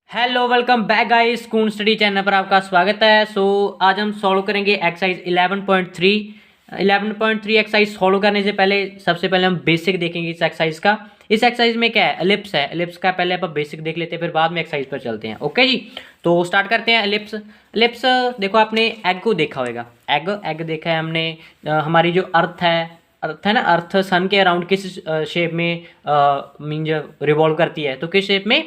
Hello welcome back guys school study channel पर आपका स्वागत है। आज हम सॉल्व करेंगे एक्सरसाइज 11.3। 11.3 एक्सरसाइज सॉल्व करने से पहले सबसे पहले हम बेसिक देखेंगे इस एक्सरसाइज का। इस एक्सरसाइज में क्या है, एलिप्स है। एलिप्स का पहले आप बेसिक देख लेते हैं, फिर बाद में एक्सरसाइज पर चलते हैं। ओके जी, तो स्टार्ट करते हैं। एलिप्स एलिप्स देखो, आपने एग को देखा होगा। एग एग देखा है हमने। हमारी जो अर्थ है ना, अर्थ सन के अराउंड किस शेप में मीन रिवॉल्व करती है, तो किस शेप में,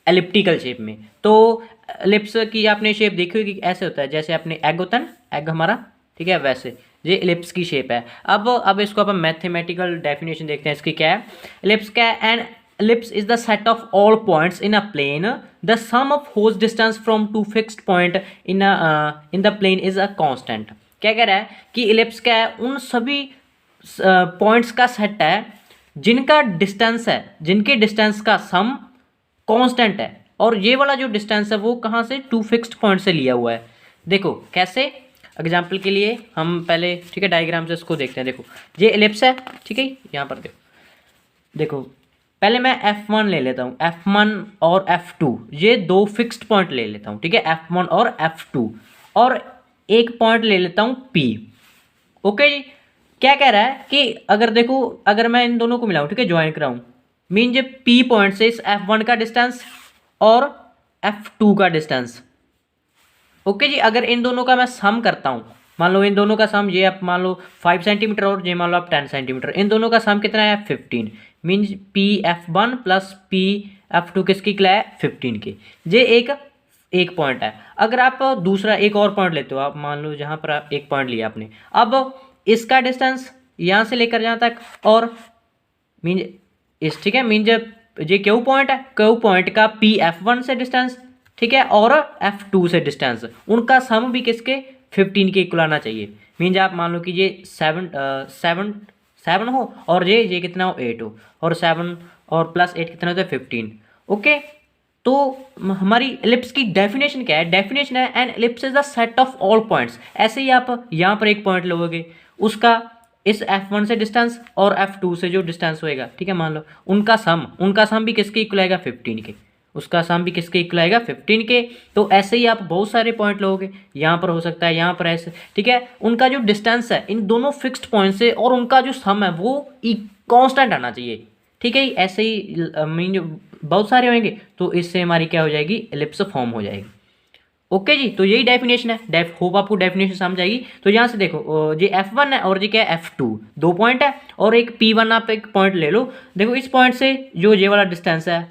एलिप्टिकल शेप में। तो एलिप्स की आपने शेप देखी होगी, ऐसे होता है जैसे अपने एग होता है ना, एग हमारा, ठीक है, वैसे ये एलिप्स की शेप है। अब इसको अपन मैथमेटिकल डेफिनेशन देखते हैं इसकी क्या है। एलिप्स क्या है? An ellipse is the set of all points in a plane the sum of whose distance from two fixed point in the plane is a constant. क्या कह रहा है कि एलिप्स क्या है, उन सभी पॉइंट्स का सेट है जिनका डिस्टेंस है, जिनके डिस्टेंस का सम कांस्टेंट है। और ये वाला जो डिस्टेंस है वो कहाँ से, टू फिक्स्ड पॉइंट से लिया हुआ है। देखो कैसे, एग्जाम्पल के लिए हम पहले, ठीक है, डायग्राम से इसको देखते हैं। देखो ये एलिप्स है, ठीक है, यहाँ पर देखो। देखो पहले मैं F1 ले लेता हूँ, F1 और F2, ये दो फिक्स्ड पॉइंट ले लेता हूँ, ठीक है, F1 और F2, और एक पॉइंट ले लेता हूँ P। ओके जी, क्या कह रहा है कि अगर देखो, अगर मैं इन दोनों को मिलाऊं, ठीक है, ज्वाइन कराऊं, मीन जब P पॉइंट से इस F1 का डिस्टेंस और F2 का डिस्टेंस। ओके जी, अगर इन दोनों का मैं सम करता हूं, मान लो इन दोनों का सम, ये आप मान लो 5 सेंटीमीटर और ये मान लो आप 10 सेंटीमीटर, इन दोनों का सम कितना है, 15। Mean P F1 plus P F2 किसकी क्या है, 15 की। ये एक पॉइंट है। अगर आप दूसरा एक और पॉइंट लेते हो, आप मान लो जहां पर आप एक पॉइंट लिया आपने, अब इसका डिस्टेंस यहां से लेकर जहां तक, और मीन इस, ठीक है, मीन जब ये क्यू पॉइंट है, क्यू पॉइंट का P F1 से डिस्टेंस, ठीक है, और F2 से डिस्टेंस, उनका सम भी किसके, 15 के इक्वल आना चाहिए। मीन आप मान लो कि ये 7 हो, और ये कितना हो, 8 हो, और 7 और प्लस 8 कितना होता है, 15। ओके, तो हमारी एलिप्स की डेफिनेशन क्या है, डेफिनेशन है an ellipse is the set of all points. ऐसे ही आप यहाँ पर एक पॉइंट लोगे, उसका इस F1 से डिस्टेंस और F2 से जो डिस्टेंस होएगा, ठीक है, मान लो उनका सम भी किसके इक्वल आएगा, 15 के। उसका सम भी किसके इक्वल आएगा, 15 के। तो ऐसे ही आप बहुत सारे पॉइंट लोगे, यहाँ पर हो सकता है, यहाँ पर ऐसे, ठीक है, उनका जो डिस्टेंस है इन दोनों फिक्स्ड पॉइंट से, और उनका जो सम है वो कांस्टेंट आना चाहिए, ठीक है। ऐसे ही मीन बहुत सारे होंगे, तो इससे हमारी क्या हो जाएगी, एलिप्स फॉर्म हो जाएगी। ओके जी, तो यही डेफिनेशन है। होप आपको डेफिनेशन समझ आएगी। तो यहाँ से देखो, ये F1 है और ये क्या है, F2, दो पॉइंट है, और एक P1 आप एक पॉइंट ले लो। देखो इस पॉइंट से जो ये वाला डिस्टेंस है,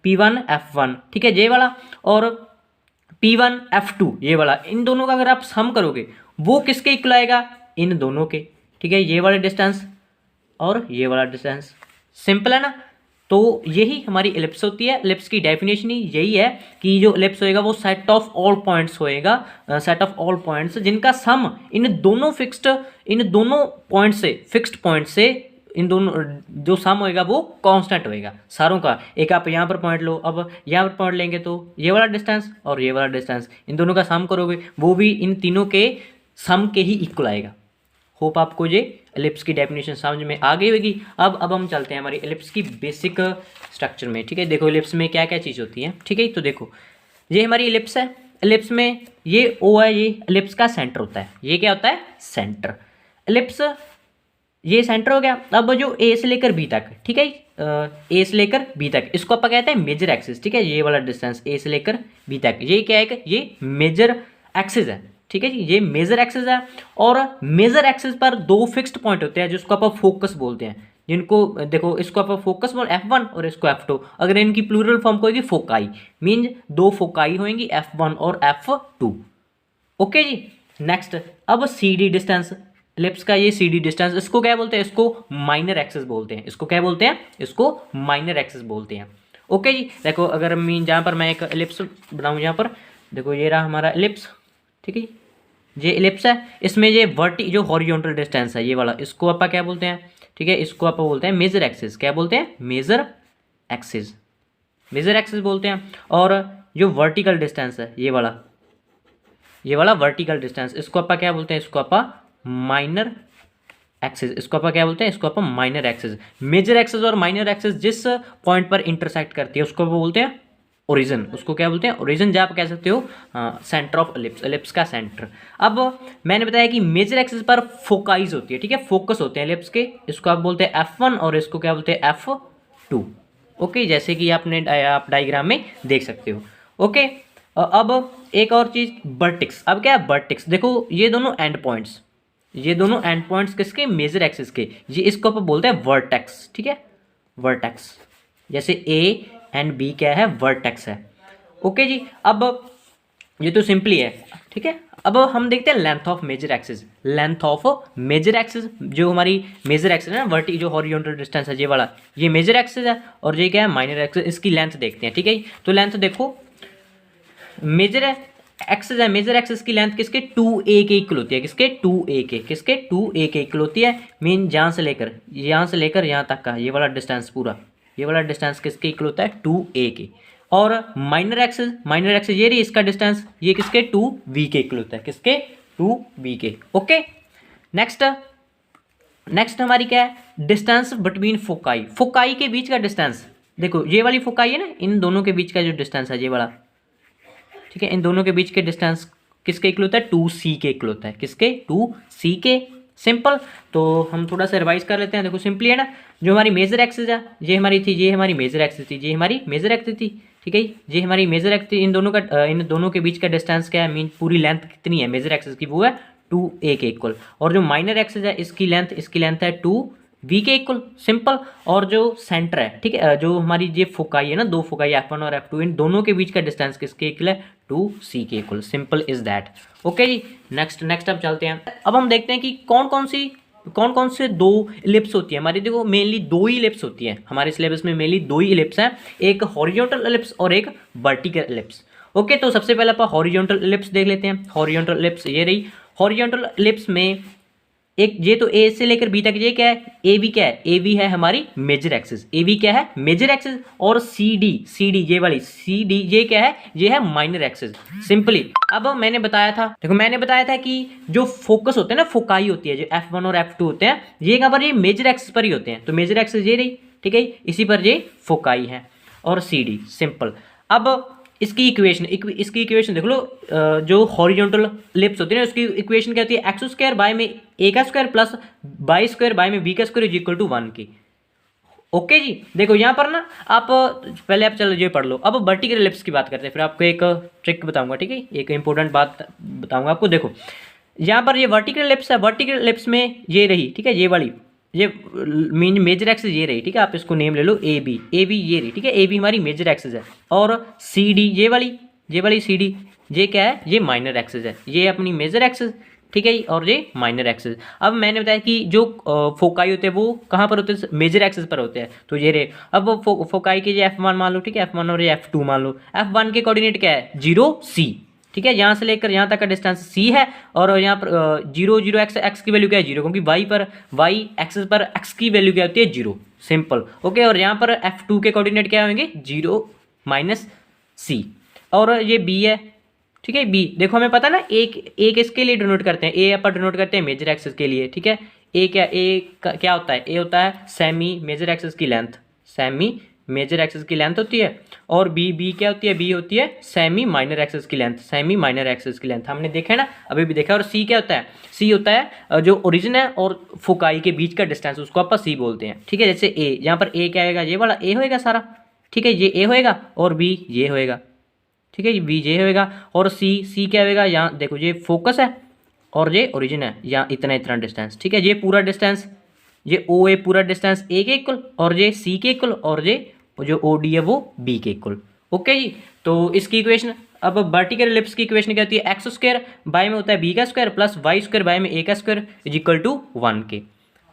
P1 F1, ठीक है, ये वाला, और P1 F2 ये वाला, इन दोनों का अगर आप सम करोगे वो किसके इक्वल आएगा, इन दोनों के, ठीक है, ये वाला डिस्टेंस और ये वाला डिस्टेंस। सिंपल है ना। तो यही हमारी एलिप्स होती है। एलिप्स की डेफिनेशन ही यही है कि जो एलिप्स होएगा वो सेट ऑफ ऑल पॉइंट्स होएगा, सेट ऑफ ऑल पॉइंट्स जिनका सम इन दोनों पॉइंट से, फिक्स्ड पॉइंट से, इन दोनों जो सम होएगा वो कांस्टेंट होएगा सारों का। एक आप यहाँ पर पॉइंट लो, अब यहाँ पर पॉइंट लेंगे तो ये वाला डिस्टेंस और ये वाला डिस्टेंस, इन दोनों का सम करोगे वो भी इन तीनों के सम के ही इक्वल आएगा। होप आपको ये एलिप्स की डेफिनेशन समझ में आ गई होगी। अब हम चलते हैं हमारी एलिप्स की बेसिक स्ट्रक्चर में, ठीक है। देखो एलिप्स में क्या क्या चीज़ होती है, ठीक है। तो देखो ये हमारी एलिप्स है। एलिप्स में ये ओ है, ये एलिप्स का सेंटर होता है। ये क्या होता है, सेंटर। एलिप्स ये सेंटर हो गया। अब जो ए से लेकर बी तक, ठीक है, ए से लेकर बी तक, इसको अपन कहते हैं मेजर एक्सिस, ठीक है। ये वाला डिस्टेंस ए से लेकर बी तक, ये क्या है, ये मेजर एक्सिस है, ठीक है जी, ये मेजर एक्सिस है। और मेजर एक्सिस पर दो फिक्स्ड पॉइंट होते हैं जिसको आप फोकस बोलते हैं, जिनको देखो, इसको आप फोकस बोल F1 और इसको F2। अगर इनकी प्लूरल फॉर्म होगी फोकाई, मीन दो फोकाई होंगी, F1 और F2। ओके जी, नेक्स्ट। अब सी डी डिस्टेंस, एलिप्स का ये सी डी डिस्टेंस, इसको क्या बोलते हैं, इसको माइनर एक्सिस बोलते हैं। इसको क्या बोलते हैं, इसको माइनर एक्सिस बोलते हैं। ओके जी, देखो अगर मीन जहाँ पर मैं एक एलिप्स बनाऊँ, यहाँ पर देखो ये रहा हमारा एलिप्स, ठीक है। ये एलिप्स है, इसमें ये जो हॉरिजॉन्टल डिस्टेंस है ये वाला, इसको आप क्या बोलते हैं, ठीक है, इसको आप बोलते हैं मेजर एक्सिस। क्या बोलते हैं, मेजर एक्सिस, मेजर एक्सिस बोलते हैं। और जो वर्टिकल डिस्टेंस है ये वाला वर्टिकल डिस्टेंस, इसको आप क्या बोलते हैं, इसको आप माइनर एक्सिस, इसको आप क्या बोलते हैं, इसको आप माइनर एक्सिस। मेजर एक्सिस और माइनर एक्सिस जिस पॉइंट पर इंटरसेक्ट करती है उसको बोलते हैं ओरिजिन, उसको क्या बोलते हैं, ओरिजिन, जहाँ आप कह सकते हो सेंटर ऑफ एलिप्स, एलिप्स का सेंटर। अब मैंने बताया कि मेजर एक्सिस पर फोकाइज होती है, ठीक है, फोकस होते हैं एलिप्स के, इसको आप बोलते हैं F1 और इसको क्या बोलते हैं F2। ओके, जैसे कि आप डायग्राम में देख सकते हो। ओके, अब एक और चीज़ वर्टेक्स। अब क्या है वर्टेक्स, देखो ये दोनों एंड पॉइंट्स, ये दोनों एंड पॉइंट्स किसके, मेजर एक्सिस के, ये इसको अपन बोलते हैं वर्टेक्स, ठीक है, वर्टेक्स। जैसे ए एंड बी क्या है, वर्टेक्स है। ओके जी, अब ये तो सिंपली है, ठीक है। अब हम देखते हैं length of major axis. Length of major axis, जो हमारी मेजर एक्सिस है ना, वर्टी जो हॉरिजॉन्टल डिस्टेंस है ये वाला, ये मेजर एक्सिस है, और ये क्या है, माइनर एक्सिस। इसकी लेंथ देखते हैं, ठीक है। तो लेंथ देखो, मेजर एक्सिस है, मेजर एक्सिस की लेंथ किसके 2a के इक्वल होती है, किसके 2a के, किसके 2a के इक्वल होती है। मीन यहाँ से लेकर यहाँ तक का ये वाला डिस्टेंस, पूरा ये वाला डिस्टेंस किसके इक्वल होता है 2a के। और माइनर एक्सिस ये रही, इसका डिस्टेंस ये किसके 2v के इक्वल होता है, किसके 2v के। ओके, नेक्स्ट हमारी क्या है, डिस्टेंस बिटवीन फोकाई। फोकाई के बीच का डिस्टेंस, देखो ये वाली फोकाई है ना, इन दोनों के बीच का जो डिस्टेंस है ये वाला, ठीक है, इन दोनों के बीच के डिस्टेंस किसके इक्वल होता है, 2c के इक्वल होता है, किसके 2c के। सिंपल, तो हम थोड़ा सा रिवाइज कर लेते हैं। देखो सिंपली है ना, जो हमारी मेजर एक्सिस है ये हमारी थी, ये हमारी मेजर एक्सिस थी, ये हमारी मेजर एक्सिस थी, ठीक है। ये हमारी मेजर एक्सिस, इन दोनों के बीच का डिस्टेंस क्या है, मीन पूरी लेंथ कितनी है मेजर एक्सिस की, वो है 2a के इक्वल। और जो माइनर एक्सिस है इसकी लेंथ है 2v के इक्वल। सिंपल, और जो सेंटर है, ठीक है, जो हमारी ये फोकाई है ना, दो फोकाई F1 और F2, इन दोनों के बीच का डिस्टेंस किसके इक्वल है, 2c के equal. Simple is that. Okay जी, नेक्स्ट अब चलते हैं। अब हम देखते हैं कि कौन कौन से दो इलिप्स होती है हमारी। देखो मेनली दो ही इलिप्स होती है हमारे सिलेबस में, मेनली दो ही इलिप्स हैं, एक हॉरिजॉन्टल इलिप्स और एक वर्टिकल इलिप्स। ओके, तो सबसे पहले अपन हॉरिजॉन्टल इलिप्स देख लेते हैं। हॉरिजॉन्टल इलिप्स ये रही। हॉरिजॉन्टल इलिप्स में एक ये तो ए से लेकर बी तक ये क्या है, ए बी क्या है, ए बी है हमारी मेजर एक्सिस, ए बी क्या है मेजर एक्सिस। और सी डी ये वाली सी डी ये क्या है, ये है माइनर एक्सिस। सिंपली, अब मैंने बताया था, देखो मैंने बताया था कि जो फोकस होते हैं ना, फोकाई होती है, जो F1 और F2 होते हैं, ये कहाँ पर, ये मेजर एक्सिस पर ही होते हैं। तो मेजर एक्सिस ये रही, ठीक है, इसी पर ये फोकाई है। और सी डी, सिंपल। अब इसकी इक्वेशन देख लो, जो हॉरिजॉन्टल इलिप्स होती है ना, उसकी इक्वेशन क्या होती है, एक्स स्क्वायर बाय में ए का square plus by square by में बी का स्क्वायर इज इक्वल टू 1 की। ओके जी, देखो यहाँ पर ना आप पहले आप चलो ये पढ़ लो। अब वर्टिकल इलिप्स की बात करते हैं, फिर आपको एक ट्रिक बताऊंगा, ठीक है, एक इंपॉर्टेंट बात बताऊंगा आपको। देखो यहाँ पर ये वर्टिकल इलिप्स है, वर्टिकल इलिप्स में ये रही, ठीक है, ये वाली, ये मीन मेजर एक्सिस ये रही, ठीक है, आप इसको नेम ले लो ए बी ये रही, ठीक है, ए बी हमारी मेजर एक्सिस है। और सी डी ये वाली सी डी ये क्या है, ये माइनर एक्सिस है, ये अपनी मेजर एक्सिस, ठीक है, और ये माइनर एक्सिस। अब मैंने बताया कि जो फोकाई होते हैं वो कहाँ पर होते हैं, मेजर एक्सिस पर होते हैं। तो ये रे, अब वो फोकाई के ये F1 मान लो, ठीक है, F1 और ये F2 मान लो। F1 के कोऑर्डिनेट क्या है 0c, ठीक है, यहाँ से लेकर यहाँ तक का डिस्टेंस c है। और यहाँ पर 0 x की वैल्यू क्या है 0, क्योंकि y एक्सिस पर x की वैल्यू क्या होती है 0। सिंपल। ओके, और यहाँ पर F2 के कोऑर्डिनेट क्या होंगे 0 माइनस c। और ये b है, ठीक है, b देखो हमें पता है ना, एक इसके लिए डिनोट करते हैं, ए अपन डिनोट करते हैं मेजर एक्सिस के लिए, ठीक है। क्या होता है, ए होता है सेमी मेजर एक्सिस की लेंथ, सेमी मेजर एक्सिस की लेंथ होती है। और बी क्या होती है, बी होती है सेमी माइनर एक्सिस की लेंथ, सेमी माइनर एक्सिस की लेंथ हमने देखा है ना, अभी भी देखा है। और सी क्या होता है, सी होता है जो ओरिजिन है और फोकाई के बीच का डिस्टेंस, उसको आप सी बोलते हैं, ठीक है। जैसे ए, यहाँ पर ए क्या होगा, ये वाला ए होएगा सारा, ठीक है, ये ए होएगा, और बी ये होएगा, ठीक है, बी ये होएगा। और सी क्या होएगा, यहाँ देखो ये फोकस है और ये ओरिजिन है, यहाँ इतना डिस्टेंस, ठीक है, ये पूरा डिस्टेंस, ये ओ ए पूरा डिस्टेंस ए के इक्वल, और ये सी के इक्वल, और ये जो ओ डी है वो बी के इक्वल। ओके जी, तो इसकी इक्वेशन, अब वर्टिकल इलिप्स की इक्वेशन क्या होती है, एक्स स्क्वायर बाय में होता है बी का square plus Y square by में ए का स्क्वायर इज इक्वल टू 1 के।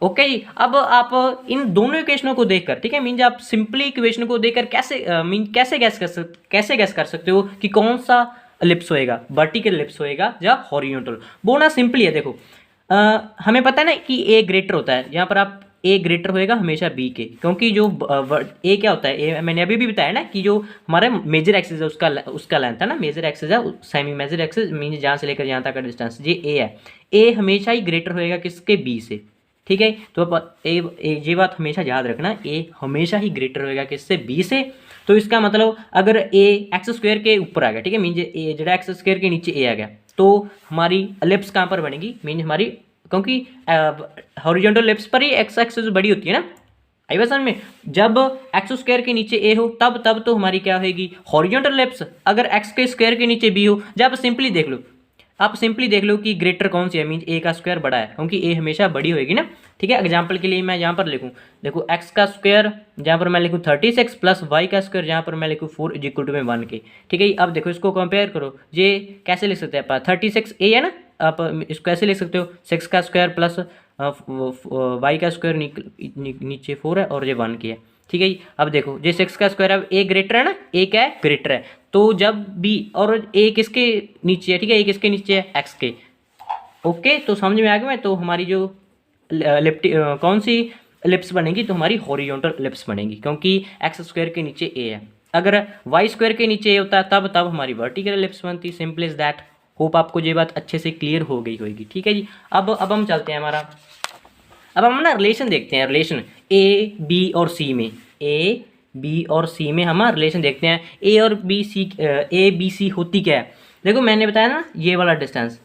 ओके जी, अब आप इन दोनों इक्वेशनों को देखकर, ठीक है, मीन आप सिंपली इक्वेशन को देखकर कैसे गैस कर सकते हो कि कौन सा इलिप्स होएगा, वर्टिकल इलिप्स होएगा या हॉरिजॉन्टल। वो ना सिंपली है, देखो हमें पता है ना कि ए ग्रेटर होता है, यहाँ पर आप ए ग्रेटर होएगा हमेशा बी के, क्योंकि जो ए क्या होता है, ए मैंने अभी भी बताया ना कि जो हमारा मेजर एक्सिस है उसका लेंथ है ना, मेजर एक्सिस है, सेमी मेजर एक्सिस मीन जहाँ से लेकर यहाँ तक का डिस्टेंस, ये ए है, ए हमेशा ही ग्रेटर होएगा किसके, बी से, ठीक है। तो ये बात हमेशा याद रखना, ए हमेशा ही ग्रेटर होएगा किससे, बी से। तो इसका मतलब अगर ए एक्स स्क्वायर के ऊपर आ गया, ठीक है, मीन ए जो एक्स स्क्वायर के नीचे ए आ गया, तो हमारी एलिप्स कहाँ पर बनेगी, मीन हमारी, क्योंकि हॉरिजॉन्टल एलिप्स पर ही एक्स एक्सिस बड़ी होती है ना, आई बात समझ में। जब एक्स स्क्वायर के नीचे ए हो तब तो हमारी क्या होगी, हॉरिजॉन्टल एलिप्स। अगर एक्स के स्क्वायर के नीचे बी हो, जब आप सिंपली देख लो कि ग्रेटर कौन सी है, मीन ए का स्क्वायर बड़ा है, क्योंकि ए हमेशा बड़ी होगी ना, ठीक है। एग्जांपल के लिए मैं यहाँ पर लिखूँ, देखो एक्स का स्क्वायर जहाँ पर मैं लिखूँ 36 प्लस वाई का स्क्वायर जहाँ पर मैं लिखूँ 4 इज इक्वल टू में 1 के, ठीक है। अब देखो इसको कंपेयर करो, ये कैसे लिख सकते हैं आप, 36 ए है ना, आप इसको कैसे लिख सकते हो, 6 का स्क्वायर प्लस वाई का स्क्वायर नीचे 4 है और ये 1 की है, ठीक है जी। अब देखो ये 6 का स्क्वायर, अब ए ग्रेटर है ना, ए क्या है, ग्रेटर है, तो जब बी और ए किसके नीचे है, ठीक है, ए किसके नीचे है, एक्स के। ओके, तो समझ में आ गया मैं। तो हमारी जो कौन सी एलिप्स बनेगी, तो हमारी हॉरिजॉन्टल एलिप्स बनेगी, क्योंकि एक्स स्क्वायर के नीचे ए है। अगर वाई स्क्वायर के नीचे ए होता है तब हमारी वर्टिकल एलिप्स बनती, सिंपल इज दैट। होप आपको ये बात अच्छे से क्लियर हो गई होगी, ठीक है जी। अब हम चलते हैं अब हम ना रिलेशन देखते हैं, रिलेशन ए बी और सी में, ए बी और सी में हम रिलेशन देखते हैं। ए बी सी होती क्या है, देखो मैंने बताया ना ये वाला डिस्टेंस,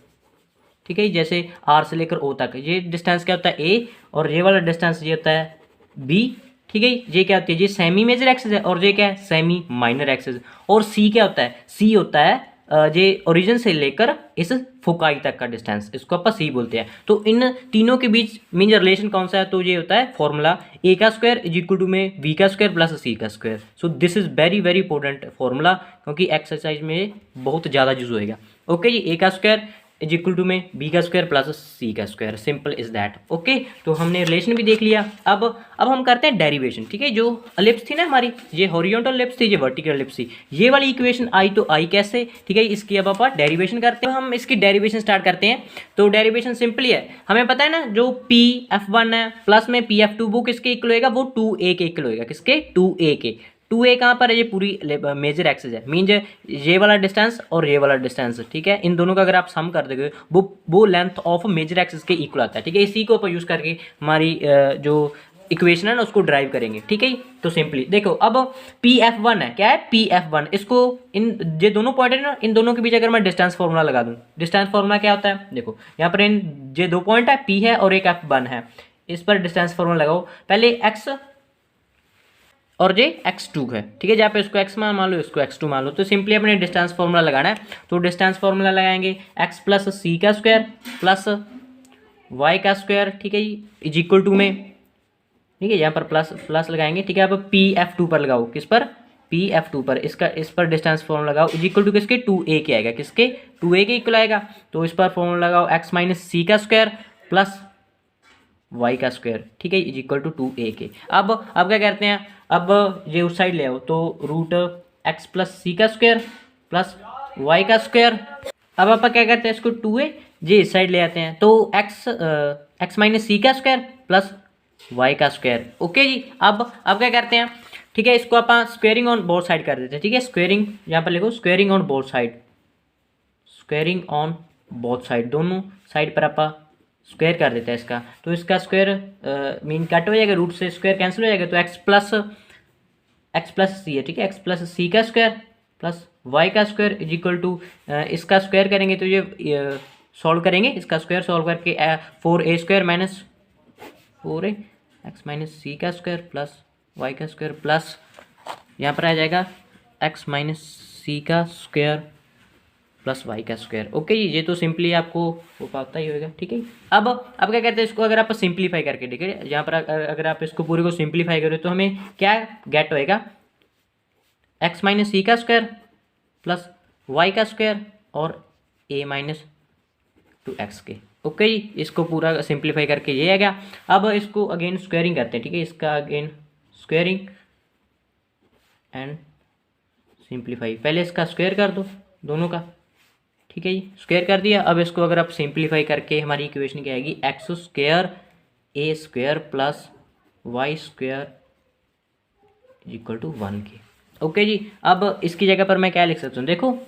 ठीक है, जैसे आर से लेकर ओ तक ये डिस्टेंस क्या होता है ए, और ये वाला डिस्टेंस ये होता है बी, ठीक है। ये क्या होती है, ये सेमी मेजर एक्सिस है, और ये क्या है, सेमी माइनर एक्सिस। और सी क्या होता है, सी होता है ये ओरिजिन से लेकर इस फोकाई तक का डिस्टेंस, इसको अपन सी बोलते हैं। तो इन तीनों के बीच मीन रिलेशन कौन सा है, तो ये होता है फॉर्मूला ए का स्क्वायर इज इक्वल टू में बी का स्क्वायर प्लस सी का square. So this is very very important formula, क्योंकि एक्सरसाइज में बहुत ज़्यादा यूज होएगा। ओके जी, ए का स्क्वायर इज इक्वल टू में बी का स्क्वायर प्लस सी का square, simple is that. Okay, तो हमने रिलेशन भी देख लिया। अब हम करते हैं डेरिवेशन, ठीक है। जो एलिप्स थी ना हमारी, ये हॉरिजॉन्टल एलिप्स थी, ये वर्टिकल एलिप्स थी, ये वाली इक्वेशन आई तो आई कैसे, ठीक है। इसकी अब आप डेरिवेशन करते हैं, हम इसकी डेरिवेशन स्टार्ट करते हैं। तो डेरिवेशन सिंपली है, हमें पता है ना जो पी एफ वन है प्लस में पी एफ टू, वो किसके इक्वल होएगा, वो 2a के इक्वल होएगा, किसके, 2a के। 2a कहाँ पर है, ये पूरी मेजर एक्सिस है, मीन ये वाला डिस्टेंस और ये वाला डिस्टेंस, ठीक है। इन दोनों का अगर आप सम कर दोगे वो लेंथ ऑफ मेजर एक्सिस के इक्वल आता है, ठीक है। इसी को यूज करके हमारी जो इक्वेशन है ना उसको ड्राइव करेंगे, ठीक है। तो सिंपली देखो, अब पी एफ वन है, क्या है, पी एफ वन, इसको इन ये दोनों पॉइंट है ना, इन दोनों के बीच अगर मैं डिस्टेंस फॉर्मूला लगा दूं, डिस्टेंस फॉर्मूला क्या होता है, देखो यहाँ पर इन ये दो पॉइंट है, पी है और एक एफ वन है, इस पर डिस्टेंस फॉर्मूला लगाओ। पहले एक्स और ये x2 है, ठीक है। जहाँ पे इसको x मान लो, इसको x2 मान लो, तो सिंपली अपने डिस्टेंस फॉर्मूला लगाना है। तो डिस्टेंस फॉर्मूला लगाएंगे x प्लस सी का स्क्वायर प्लस वाई का स्क्वायर, ठीक है, इज इक्वल टू में, ठीक है, यहाँ पर प्लस लगाएंगे, ठीक है। अब पी एफ टू पर लगाओ, किस पर, पी एफ टू पर, इस पर डिस्टेंस फॉर्मूला लगाओ, इज इक्वल टू किसके, 2a के आएगा, किसके, 2a के इक्वल आएगा। तो इस पर फॉर्मूला लगाओ x माइनस सी का स्क्वायर प्लस वाई का स्क्वायर, ठीक है, इज इक्वल टू 2a के। अब क्या करते हैं, अब ये उस साइड ले आओ, तो रूट एक्स प्लस सी का स्क्वायर प्लस वाई का स्क्वायर। अब आप क्या करते हैं, इसको 2a ये इस साइड ले आते हैं, तो एक्स माइनस सी का स्क्वायर प्लस वाई का स्क्वायर। ओके जी, अब क्या करते हैं, ठीक है, इसको आप स्क्वेयरिंग ऑन बोथ साइड कर देते हैं, ठीक है। स्क्वेयरिंग यहाँ पर लिखो, squaring on both side, squaring on both side, दोनों साइड पर आप स्क्वायर कर देता है इसका। तो इसका स्क्वायर मीन कट हो जाएगा, रूट से स्क्वायर कैंसिल हो जाएगा, तो एक्स प्लस सी है, ठीक है, एक्स प्लस सी का स्क्वायर प्लस वाई का स्क्वायर इज इक्वल टू, इसका स्क्वायर करेंगे तो ये सॉल्व करेंगे, इसका स्क्वायर सॉल्व करके 4a square minus 4a x minus c का स्क्वायर प्लस वाई का स्क्वायर प्लस यहाँ पर आ जाएगा एक्स माइनस सी का स्क्वायर प्लस वाई का स्क्वायर। ओके जी, ये तो सिंपली आपको हो पाता ही होगा, ठीक है। अब क्या कहते हैं, इसको अगर आप सिंप्लीफाई करके, ठीक है, यहाँ पर अगर आप इसको पूरे को सिंप्लीफाई करें तो हमें क्या गेट होएगा, एक्स माइनस सी का स्क्वायर प्लस वाई का स्क्वायर और a माइनस 2x के। ओके जी, इसको पूरा सिंप्लीफाई करके ये आ गया। अब इसको अगेन स्क्वायरिंग करते हैं, ठीक है, इसका अगेन स्क्वायरिंग एंड सिंप्लीफाई, पहले इसका स्क्वायर कर दो दोनों का, ठीक है जी, स्क्वायर कर दिया। अब इसको अगर आप सिंप्लीफाई करके हमारी इक्वेशन क्या आएगी, X square A square plus Y square equal to 1 के। ओके जी, अब इसकी जगह पर मैं क्या लिख सकता हूँ, देखो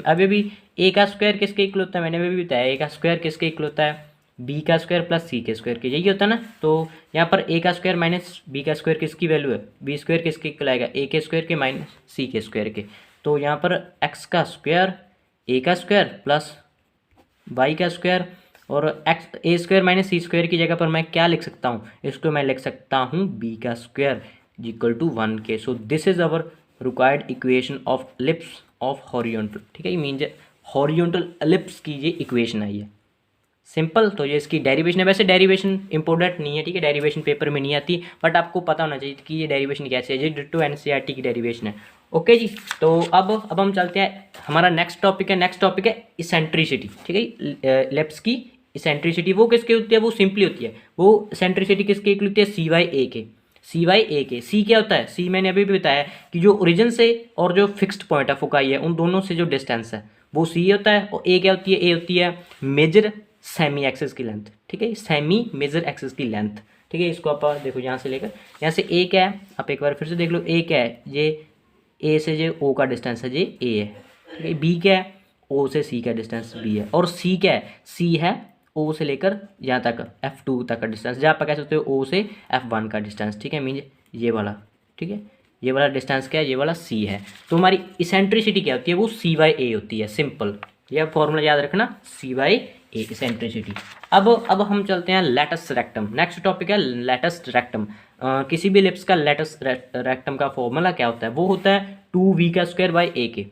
अभी भी ए का स्क्वायर किसके इक्वल होता है, मैंने अभी भी बताया ए का स्क्वायर किसके इक्वल होता है, बी का स्क्वायर प्लस सी के स्क्वायर के, यही होता है ना। तो यहाँ पर ए का स्क्वायर माइनस बी का स्क्वायर किसकी वैल्यू है, बी स्क्वायर किसके इक्वल आएगा, ए के स्क्वायर के माइनस सी के स्क्वायर के। तो यहाँ पर एक्स का स्क्वायर ए का स्क्वायर प्लस वाई का स्क्वायर, और एक्स ए स्क्वायर माइनस सी स्क्वायर की जगह पर मैं क्या लिख सकता हूँ, इसको मैं लिख सकता हूँ बी का स्क्वायर इक्वल टू 1 के। So this is our required equation of ellipse of horizontal, ठीक है, ये मीन्स हॉरिजॉन्टल एलिप्स की ये इक्वेशन है, ये सिंपल। तो ये इसकी डेरिवेशन है, वैसे डेरिवेशन इंपॉर्टेंट नहीं है, ठीक है, डेरिवेशन पेपर में नहीं आती, बट आपको पता होना चाहिए कि ये डेरिवेशन कैसे है, ये डिट्टो एनसीईआरटी की डेरिवेशन है। ओके जी। तो अब हम चलते हैं, हमारा नेक्स्ट टॉपिक है इसेंट्रिसिटी, ठीक है, एलिप्स की इसेंट्रिसिटी वो किसकी होती है, वो सिंपली होती है, वो इसेंट्रिसिटी किसकी इक्वल होती है, सी वाई ए के। सी वाई ए के, सी क्या होता है, सी मैंने अभी भी बताया कि जो ओरिजिन से और जो फिक्स्ड पॉइंट है फोकाई है उन दोनों से जो डिस्टेंस है वो सी होता है, और ए क्या होती है, ए होती है मेजर सेमी एक्सिस की लेंथ, ठीक है, सेमी मेजर एक्सिस की लेंथ, ठीक है। इसको आप देखो यहाँ से लेकर यहाँ से ए क्या है, आप एक बार फिर से देख लो, ए क्या है, ये ए से जो ओ का डिस्टेंस है ये ए है, ठीक है। बी क्या है, ओ से सी का डिस्टेंस बी है, और सी क्या है, सी है ओ से लेकर यहाँ तक F2 तक का डिस्टेंस, जहाँ आप कह सकते हो ओ से F1 का डिस्टेंस, ठीक है, मीन ये वाला, ठीक है, ये वाला डिस्टेंस क्या है, ये वाला सी है। तो हमारी इसेंट्रिसिटी क्या होती है, वो सी वाई ए होती है, सिंपल, यह फॉर्मूला याद रखना, सी वाई ए इसेंट्रिसिटी। अब हम चलते हैं लेटस रेक्टम, नेक्स्ट टॉपिक है लेटस रेक्टम। किसी भी एलिप्स का लेटस रेक्टम का फॉर्मूला क्या होता है, वो होता है 2v का स्क्वायर बाई ए के,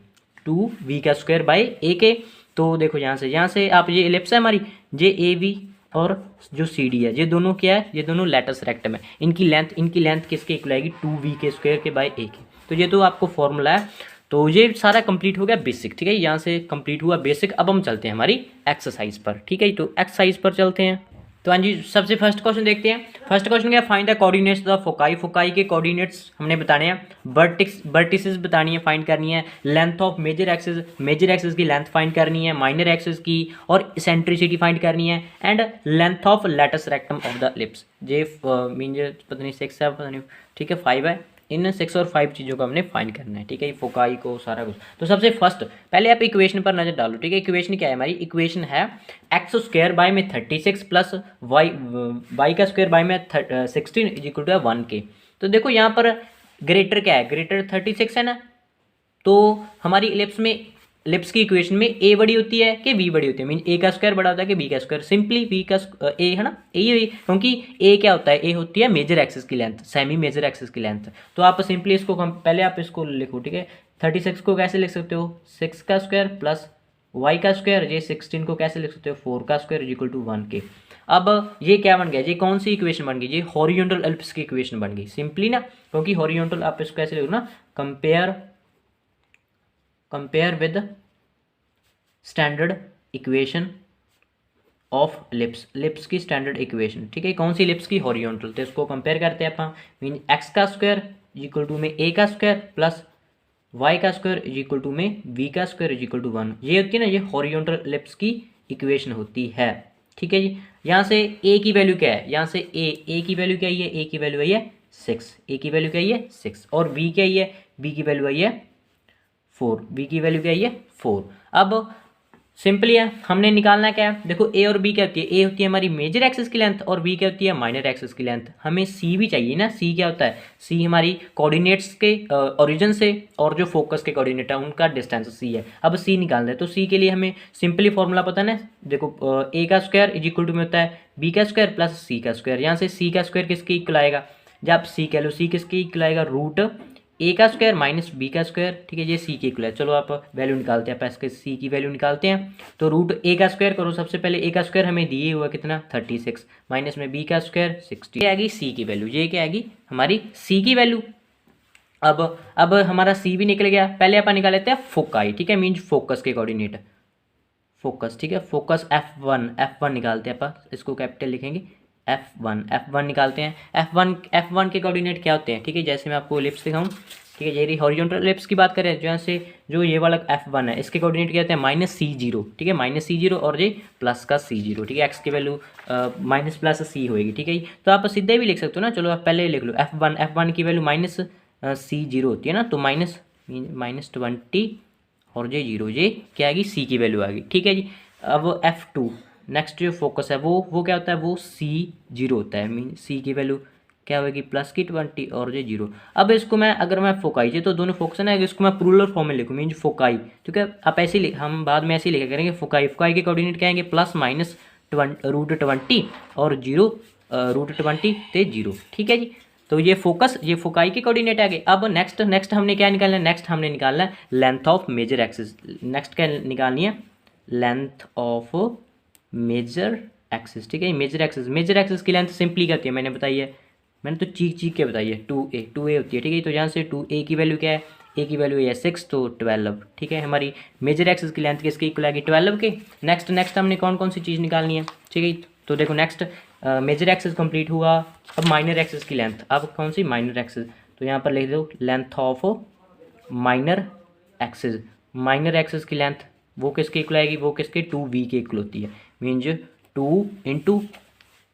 2v का स्क्वायर बाई ए के। तो देखो यहाँ से आप, ये एलिप्स है हमारी, ये ए वी और जो सी डी है, ये दोनों क्या है, ये दोनों लेटस रेक्टम है, इनकी लेंथ किसके इक्वल आएगी, 2v के स्क्वायर के बाई ए के। तो ये तो आपको फॉर्मूला है। तो ये सारा कंप्लीट हो गया बेसिक, ठीक है, यहाँ से कंप्लीट हुआ बेसिक। अब हम चलते हैं हमारी एक्सरसाइज पर, ठीक है, तो एक्सरसाइज पर चलते हैं। तो हाँ जी, सबसे फर्स्ट क्वेश्चन देखते हैं। फर्स्ट क्वेश्चन क्या, find the coordinates of foci, foci के कोऑर्डिनेट्स हमने बताने हैं, वर्टिसेस बतानी है, फाइंड करनी है, लेंथ ऑफ मेजर एक्सिस की लेंथ फाइंड करनी है, माइनर एक्सिस की, और इसेंट्रिसिटी फाइंड करनी है, and length of latus rectum of the ellipse. जे मीन पता नहीं 6 है, पता नहीं, ठीक है 5 है, इन 6 और 5 चीज़ों को हमने फाइंड करना है, ठीक है, फोकाई को सारा कुछ। तो सबसे फर्स्ट पहले आप इक्वेशन पर नजर डालो, ठीक है। इक्वेशन क्या है हमारी, इक्वेशन है एक्स स्क्वायर बाय में 36 प्लस वाई का स्क्वायर बाय में 16 इज इक्वल टू 1 के। तो देखो यहाँ पर ग्रेटर क्या है, ग्रेटर 36 है ना, तो हमारी एलिप्स की इक्वेशन में ए बड़ी होती है कि बी बड़ी होती है, मीन ए का स्क्वायर बड़ा होता है कि बी का स्क्वायर, सिंपली बी का ए है ना, ए, क्योंकि ए क्या होता है, ए होती है मेजर एक्सिस की लेंथ, सेमी मेजर एक्सिस की लेंथ। तो आप सिंपली इसको पहले आप इसको लिखो, ठीक है। 36 को कैसे लिख सकते हो, 6 का स्क्वायर प्लस वाई का स्क्वायर, ये 16 को कैसे लिख सकते हो, 4 का स्क्वायर इक्वल टू 1 के। अब ये क्या बन गया, ये कौन सी इक्वेशन बन गई, ये हॉरिजॉन्टल एलिप्स की इक्वेशन बन गई, सिंपली ना, क्योंकि हॉरिजॉन्टल आप इसको कैसे लिखो ना, compare with standard equation of ellipse की स्टैंडर्ड इक्वेशन, ठीक है, कौन सी एलिप्स की, हॉरिजॉन्टल। तो इसको कंपेयर करते हैं अपन, मीन एक्स का स्क्वायर इक्वल टू में ए का स्क्वायर प्लस वाई का स्क्वायर इक्वल टू में वी का स्क्वायर इक्वल टू 1, ये होती है ना, ये हॉरिजॉन्टल एलिप्स की इक्वेशन होती है, ठीक है जी। यहाँ से ए की वैल्यू क्या है, यहाँ से ए की वैल्यू क्या है, ए की वैल्यू आई है 6, ए की वैल्यू क्या है 6, और बी क्या है, बी की वैल्यू आई है 4, बी की वैल्यू क्या है 4। अब सिंपली है, हमने निकालना क्या है, देखो ए और बी क्या होती है, ए होती है हमारी मेजर एक्सिस की लेंथ और बी क्या होती है माइनर एक्सिस की लेंथ। हमें सी भी चाहिए ना, सी क्या होता है, सी हमारी कोऑर्डिनेट्स के ओरिजिन से और जो फोकस के कोऑर्डिनेट है उनका डिस्टेंस सी है। अब सी निकालना है, तो सी के लिए हमें सिंपली फॉर्मूला पता है ना, देखो ए का स्क्वायर इज इक्वल टू में होता है बी का स्क्वायर प्लस सी का स्क्वायर। यहाँ से सी का स्क्वायर किसके इक्वल आएगा, जब आप सी कह लो, सी किसके इक्वल आएगा, रूट ए का स्क्वायर माइनस बी का स्क्वायर, ठीक है, ये सी के इक्वल है। चलो आप वैल्यू निकालते हैं, इसके सी की वैल्यू निकालते हैं। तो रूट ए का स्क्वायर करो, सबसे पहले ए का स्क्वायर हमें दिए हुआ कितना 36 माइनस में बी का स्क्वायर 60, क्या आएगी सी की वैल्यू, ये क्या आएगी हमारी सी की वैल्यू। अब हमारा सी भी निकल गया। पहले अपन निकाल लेते हैं फोकाई, ठीक है, मीन्स फोकस के कोऑर्डिनेट, फोकस, ठीक है, फोकस F1 निकालते हैं अपन, इसको कैपिटल लिखेंगे F1 निकालते हैं। F1 के कोऑर्डिनेट क्या होते हैं, ठीक है, जैसे मैं आपको एलिप्स दिखाऊं, ठीक है, ये हॉरिजॉन्टल एलिप्स की बात करें, जहाँ से जो ये वाला F1 है इसके कोऑर्डिनेट क्या होते हैं -C0, ठीक है, -C0 और ये प्लस का C0, ठीक है, एक्स की वैल्यू माइनस प्लस सी होएगी, ठीक है। तो आप सीधे भी लिख सकते हो ना, चलो आप पहले लिख लो F1 की वैल्यू -C0 होती है ना, तो -20 और ये 0, ये क्या आएगी सी की वैल्यू आ गई, ठीक है जी। अब F2 नेक्स्ट जो फोकस है वो क्या होता है, वो C0 होता है। मीन C की वैल्यू क्या होगी, प्लस की 20 और ये 0। अब इसको मैं अगर मैं फोकाई से, तो दोनों फोकस है ना, इसको मैं प्लूरल फॉर्म में लिखूँ, मीन फोकाई, ठीक है। आप ऐसे ही हम बाद में ऐसे ही लिखा करेंगे, फोकाई के कोऑर्डिनेट क्या आएंगे, प्लस माइनस √20 और 0 √20 ते 0, ठीक है जी। तो ये फोकाई के कोऑर्डिनेट आ गए। अब नेक्स्ट हमने क्या निकालना है, नेक्स्ट हमने निकालना है length of major axis. Next क्या निकालनी है, लेंथ ऑफ मेजर एक्सिस, ठीक है। मेजर एक्सिस की लेंथ सिंपली क्या होती है, मैंने बताई है, मैंने तो चीख के बताई है, 2a होती है, ठीक है। तो यहाँ से 2a की वैल्यू क्या है, a की वैल्यू है 6, तो 12, ठीक है। हमारी मेजर एक्सिस की लेंथ किसके इक्वल आएगी, 12 के। नेक्स्ट हमने कौन कौन सी चीज़ निकालनी है, ठीक है। तो देखो नेक्स्ट मेजर एक्सिस कंप्लीट हुआ। अब माइनर एक्सिस की लेंथ, अब कौन सी, माइनर एक्सिस। तो यहाँ पर लिख दो लेंथ ऑफ माइनर एक्सिस की लेंथ वो किसके इक्वल आएगी, वो किसके 2b के इक्वल होती है। मीन्स 2 इंटू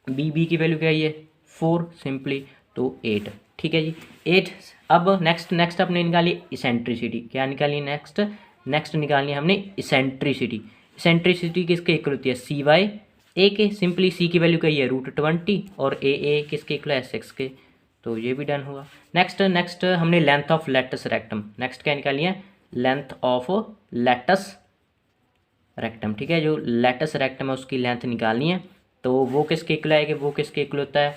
बी की वैल्यू क्या है, 4 सिंपली, तो 8, ठीक है जी, 8। अब नेक्स्ट अपने निकाली इसेंट्रिसिटी, क्या निकाली नेक्स्ट निकालनी है हमने इसेंट्रिसिटी किसके इक्वल होती है, C/a के। सिंपली C की वैल्यू क्या है, √20 और a किसके इक्वल है, 6 के। तो ये भी डन हुआ। नेक्स्ट हमने length of latus rectum, next क्या निकाली है, लेंथ ऑफ लेटस रेक्टम, ठीक है। जो लेटस रेक्टम है उसकी लेंथ निकालनी है। तो वो किसके इक्वल आएगी, वो किसके इक्वल होता है,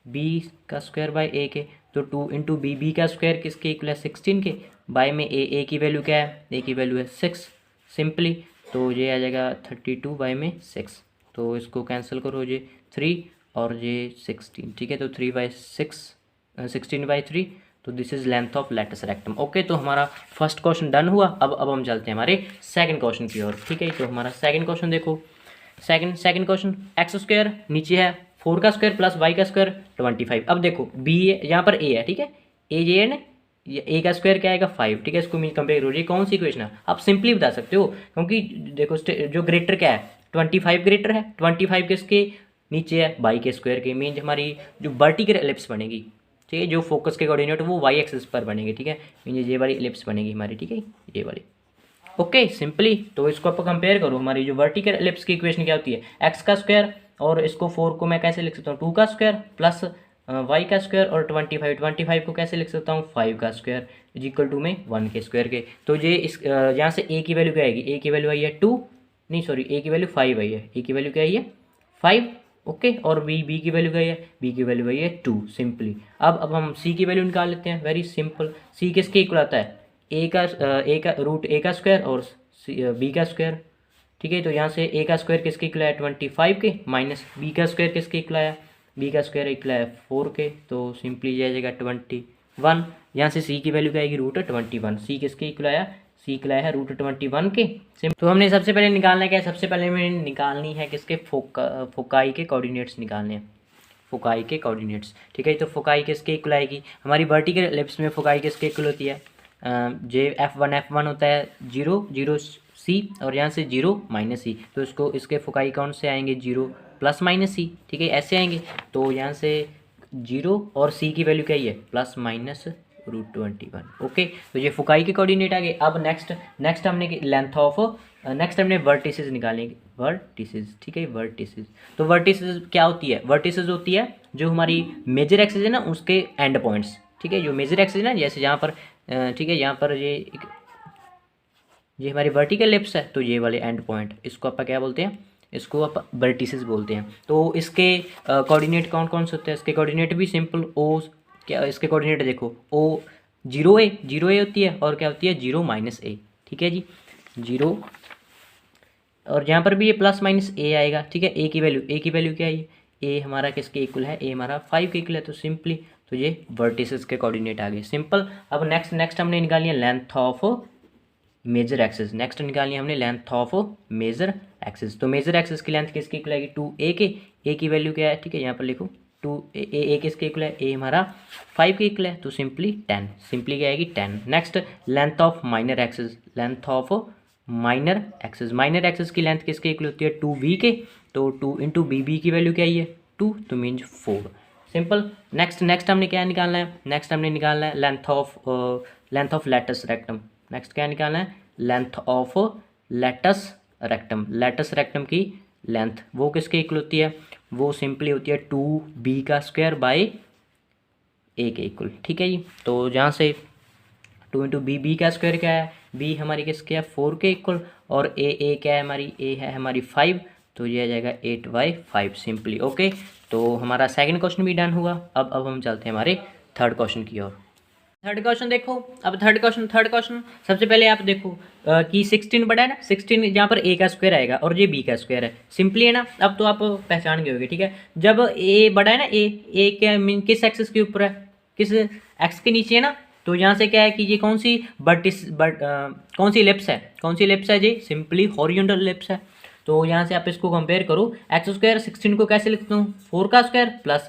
b² / a के। तो 2 इंटू बी का स्क्वायर किसके इक्वल है, 16 के। बाय में ए की वैल्यू क्या है, a की वैल्यू है 6 सिंपली। तो ये आ जाएगा 32 बाय में 6। तो इसको कैंसिल करो, ये 3 और ये 16, ठीक है। तो 3/6 16/3। तो this is length of latus rectum. Okay, तो हमारा फर्स्ट क्वेश्चन डन हुआ। अब हम चलते हैं हमारे सेकंड क्वेश्चन की ओर, ठीक है। तो हमारा सेकंड क्वेश्चन देखो, सेकंड क्वेश्चन, x² नीचे है 4 का स्क्वायर प्लस y का स्क्वायर 25। अब देखो b यहाँ पर a है, ठीक है, a जे है ना, a का स्क्वायर क्या आएगा 5, ठीक है। इसको मीन कंपेयर करो, ये कौन सी इक्वेशन है, आप सिंपली बता सकते हो, क्योंकि देखो जो ग्रेटर क्या है, 25 ग्रेटर है। 25 किसके नीचे है, y के स्क्वायर के। मीन हमारी जो वर्टिकल एलिप्स बनेगी, ठीक है, जो फोकस के कोऑर्डिनेट वो y एक्सिस पर बनेगी, ठीक है। मीन ये वाली एलिप्स बनेगी हमारी, ठीक है, ये वाली। ओके सिंपली, तो इसको आप कंपेयर करो, हमारी जो वर्टिकल एलिप्स की इक्वेशन क्या होती है, x का स्क्वायर, और इसको 4 को मैं कैसे लिख सकता हूँ, 2 का स्क्वायर प्लस y का स्क्वायर, और 25 को कैसे लिख सकता हूँ, 5 का स्क्वायर इज इक्वल टू में 1 के स्क्वायर के। तो ये इस यहाँ से a की वैल्यू क्या आएगी, a की वैल्यू आई है 2, नहीं सॉरी, a की वैल्यू 5 आई है, a की वैल्यू क्या आई है 5, ओके। और b की वैल्यू क्या है, b की वैल्यू आई है 2 सिंपली। अब हम c की वैल्यू निकाल लेते हैं, वेरी सिंपल। c किसके इक्वल आता है, a का रूट a का स्क्वायर और b का स्क्वायर, ठीक है। तो यहाँ से a का स्क्वायर किसके इक्वल है 25 के, माइनस b का स्क्वायर किसके इक्वल आया, b का स्क्वायर इक्वल है 4 के। तो सिंपली ये आ जाएगा 21। यहाँ से c की वैल्यू क्या आएगी, √21। c किसके इक्वल आया, c इक्वल आया है √21 के। तो हमने सबसे पहले निकालना है क्या, सबसे पहले हमें निकालनी है किसके, फोकाई के कोऑर्डिनेट्स निकालने हैं, फोकाई के कोऑर्डिनेट्स, ठीक है। तो फोकाई किसके इक्वल आएगी, हमारी वर्टिकल एलिप्स में फोकाई किसके इक्वल होती है, जे f1 होता है 0 0 c, और यहाँ से 0 -c। तो इसके फोकाई कौन से आएंगे, 0 +- c, ठीक है, ऐसे आएंगे। तो यहाँ से 0 और c की वैल्यू क्या ही है, ±√21, ओके। तो ये फोकाई के कोऑर्डिनेट आ गए। अब नेक्स्ट हमने लेंथ ऑफ, नेक्स्ट हमने वर्टिसेस निकालेंगे, वर्टिसेस, ठीक है, वर्टिसेस। तो वर्टिसेस क्या होती है, वर्टिसेस होती है जो हमारी मेजर एक्सिस है ना उसके एंड पॉइंट्स, ठीक है। जो मेजर एक्सिस है ना, जैसे यहाँ पर ठीक है, यहाँ पर ये हमारी वर्टिकल एलिप्स है, तो ये वाले एंड पॉइंट, इसको आप क्या बोलते हैं, इसको आप वर्टिसेस बोलते हैं। तो इसके कोऑर्डिनेट कौन कौन से होते हैं, इसके कोऑर्डिनेट भी सिंपल, ओ क्या, इसके कोऑर्डिनेट देखो, ओ 0a होती है, और क्या होती है 0 -a, ठीक है जी, 0, और यहाँ पर भी ये +- a आएगा, ठीक है। a की वैल्यू क्या है, a हमारा किसके इक्वल है, a हमारा 5 के इक्वल है। तो सिंपली तो ये वर्टिसेस के कोऑर्डिनेट आ गए, सिंपल। अब नेक्स्ट हमने निकाली है length of major axis, next निकालनी है हमने लेंथ ऑफ मेजर एक्सिस। तो मेजर एक्सिस की लेंथ किसकी इक्वल आएगी, 2a के, a की वैल्यू क्या है, ठीक है, यहाँ पर लिखो 2a किसके इक्वल है, a हमारा 5 के इक्वल है। तो सिंपली 10, सिंपली क्या आएगी 10। Next length of minor axis, length of minor axis की लेंथ किसके इक्वल होती है, 2b के। तो 2 इंटू बी की वैल्यू क्या है 2, तो मीन्स 4, सिंपल। नेक्स्ट हमने क्या निकालना है, नेक्स्ट हमने निकालना है length of latus rectum. Next क्या निकालना है, लेंथ ऑफ लेटस रेक्टम की लेंथ वो किसके इक्वल होती है, वो सिंपली होती है 2b का स्क्वायर बाय ए के इक्वल। ठीक है जी, तो जहाँ से 2 इंटू बी का स्क्वायर क्या है, बी हमारी किसके है 4 के इक्वल, और ए क्या है हमारी, ए है हमारी 5, तो ये आ जाएगा 8/5 सिंपली। ओके, तो हमारा सेकंड क्वेश्चन भी डन हुआ। अब हम चलते हैं हमारे थर्ड क्वेश्चन की ओर। थर्ड क्वेश्चन देखो, अब थर्ड क्वेश्चन सबसे पहले आप देखो कि 16 बड़ा है ना, 16 यहाँ पर ए का स्क्वायर आएगा और ये बी का स्क्वायर है, सिंपली है ना। अब तो आप पहचान गए होगे। ठीक है, जब ए बड़ा है ना, ए क्या मीन किस एक्सिस के ऊपर है, किस एक्स के नीचे है ना, तो यहाँ से क्या है कि ये कौन सी कौन सी एलिप्स है, कौन सी एलिप्स है जी, सिंपली हॉरिजॉन्टल एलिप्स है। तो यहाँ से आप इसको कंपेयर करो, एक्स स्क्वायर 16 को कैसे लिख सकता हूँ, 4 का स्क्वायर प्लस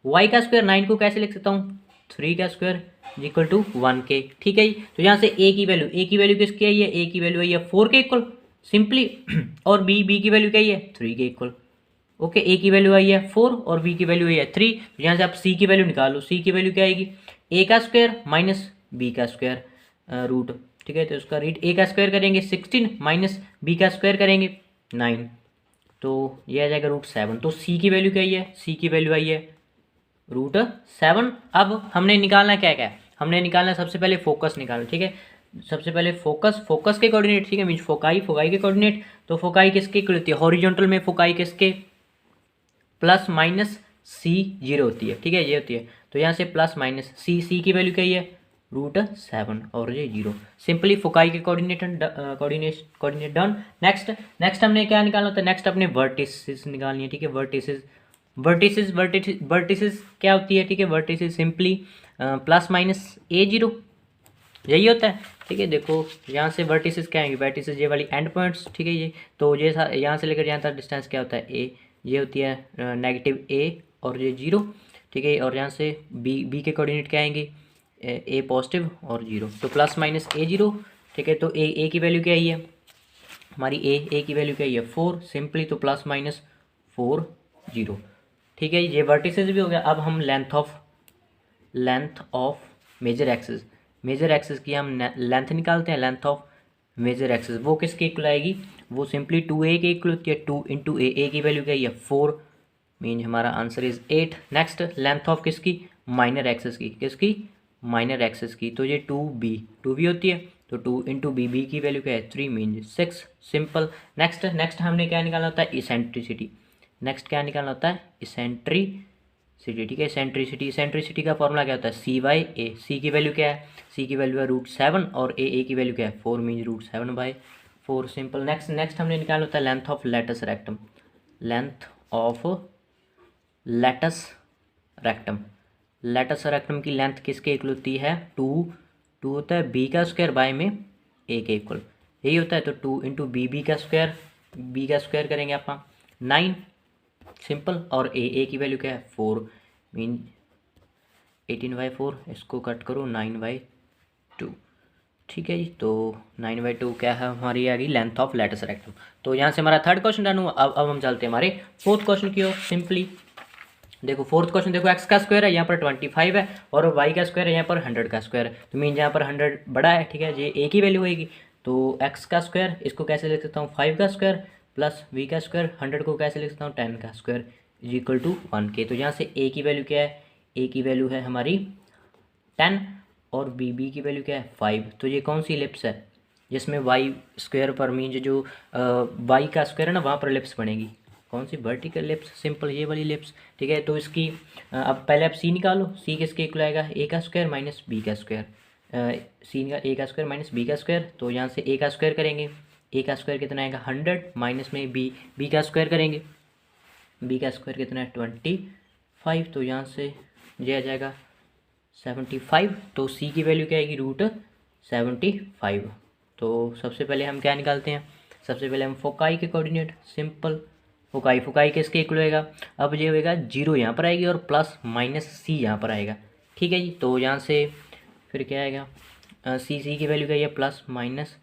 वाई का स्क्वायर 9 को कैसे लिख सकता हूँ, 3 का स्क्वायर इक्वल टू 1 के। ठीक है जी, तो यहाँ से ए की वैल्यू किसकी आई है, ए की वैल्यू आई है 4 के इक्वल सिंपली, और बी की वैल्यू क्या है 3 के इक्वल। ओके, ए की वैल्यू आई है 4 और बी की वैल्यू आई है 3, तो यहाँ से आप सी की वैल्यू निकालो, सी की वैल्यू क्या आएगी, ए का स्क्वायर माइनस बी का स्क्वायर रूट। ठीक है, तो उसका रीट ए का स्क्वायर करेंगे 16 माइनस बी का स्क्वायर करेंगे 9, तो ये आ जाएगा √7। तो सी की वैल्यू क्या आई है, सी की वैल्यू आई है √7। अब हमने निकालना क्या क्या है, हमने निकालना सबसे पहले फोकस निकालना। ठीक है, सबसे पहले फोकस के कोऑर्डिनेट। ठीक है, मीन फोकाई के कोऑर्डिनेट। तो फोकाई किसके इक्वल होती है, हॉरिजॉन्टल में फोकाई किसके, प्लस माइनस सी 0 होती है। ठीक है, ये होती है, तो यहाँ से प्लस माइनस सी की वैल्यू क्या है √7 और ये 0, सिंपली फोकाई के कोऑर्डिनेट डन। नेक्स्ट हमने क्या निकालना होता है, नेक्स्ट अपने वर्टिसेस निकालनी है। ठीक है, वर्टिसेस क्या होती है, ठीक है, vertices simply plus minus A0, यही होता है। ठीक है, देखो यहाँ से वर्टिसेस क्या आएंगे, वर्टिसेस ये वाली एंड पॉइंट्स। ठीक है, ये तो ये यहाँ से लेकर यहाँ तक डिस्टेंस क्या होता है A, ये होती है -A और ये 0। ठीक है, और यहाँ से बी के कोऑर्डिनेट क्या आएंगे, A पॉजिटिव और 0, तो प्लस माइनस A0। ठीक है, तो ए की वैल्यू क्या आई है हमारी, ए की वैल्यू क्या है 4 सिंपली, तो प्लस माइनस 4 0। ठीक है, ये वर्टिसेस भी हो गया। अब हम लेंथ ऑफ मेजर एक्सिस की हम लेंथ निकालते हैं, लेंथ ऑफ मेजर एक्सिस वो किसके इक्वल आएगी, वो सिंपली 2a के इक्वल होती है, 2 इंटू ए की वैल्यू क्या है 4, मीन हमारा answer is 8। Next length of किसकी, माइनर एक्सिस की, किसकी, माइनर एक्सिस की, तो ये 2b होती है, तो 2 इंटू बी की वैल्यू क्या है 3 मीन 6, सिंपल। नेक्स्ट हमने क्या निकालना होता है, इसेंट्रिसिटी। नेक्स्ट क्या निकालना होता है, इसेंट्रिसिटी। ठीक है, इसेंट्रिसिटी का फॉर्मूला क्या होता है, C/A। सी की वैल्यू क्या है, सी की वैल्यू है √7 और ए की वैल्यू क्या है 4 मीन √7/4, सिंपल। नेक्स्ट हमने निकालना होता है length of latus rectum. Latus rectum की लेंथ किसके इक्वल होती है, 2 होता है बी का स्क्वायर बाय में ए के इक्वल, यही होता है। तो 2 इंटू बी का स्क्वायर करेंगे आप 9, सिंपल, और ए की वैल्यू क्या है 4 मीन 18/4, इसको कट करो 9/2। ठीक है जी, तो 9/2 क्या है हमारी आ गई लेंथ ऑफ लेटस रेक्टम। तो यहाँ से हमारा थर्ड क्वेश्चन डन हुआ। अब हम चलते हैं हमारे फोर्थ क्वेश्चन की ओर। सिंपली देखो फोर्थ क्वेश्चन, देखो एक्स का स्क्वायर है यहाँ पर 25 है और वाई का स्क्वायर है यहाँ पर 100 का स्क्वायर है, तो मीन यहाँ पर 100 बड़ा है। ठीक है, ये ए की वैल्यू होगी, तो एक्स का स्क्वायर इसको कैसे लिख सकता हूँ 5 का स्क्वायर प्लस वी का स्क्वायर, 100 को कैसे लिख सकता हूँ 10 का स्क्वायर इज इक्वल टू 1 के। तो यहाँ से ए की वैल्यू क्या है, ए की वैल्यू है हमारी 10 और बी की वैल्यू क्या है 5। तो ये कौन सी एलिप्स है जिसमें वाई स्क्वायर पर मीन जो वाई का स्क्वायर है ना वहाँ पर एलिप्स बनेगी, कौन सी, वर्टिकल एलिप्स, सिंपल ये वाली एलिप्स। ठीक है, तो इसकी अब पहले आप सी निकालो, सी किसके इक्वल आएगा, ए का स्क्वायर माइनस बी का स्क्वायर, सी का ए का स्क्वायर माइनस बी का स्क्वायर, तो यहाँ से ए का स्क्वायर करेंगे, ए का स्क्वायर कितना आएगा 100 माइनस में बी का स्क्वायर करेंगे, बी का स्क्वायर कितना है 25, तो यहाँ से ये आ जाएगा 75, तो सी की वैल्यू क्या आएगी √75। तो सबसे पहले हम क्या निकालते हैं, सबसे पहले हम फोकाई के कोऑर्डिनेट, सिंपल फोकाई किसके इक्वल होएगा, अब ये होएगा 0 यहाँ पर आएगी और प्लस माइनस सी यहाँ पर आएगा। ठीक है जी, तो यहाँ से फिर क्या आएगा, सी की वैल्यू क्या है प्लस माइनस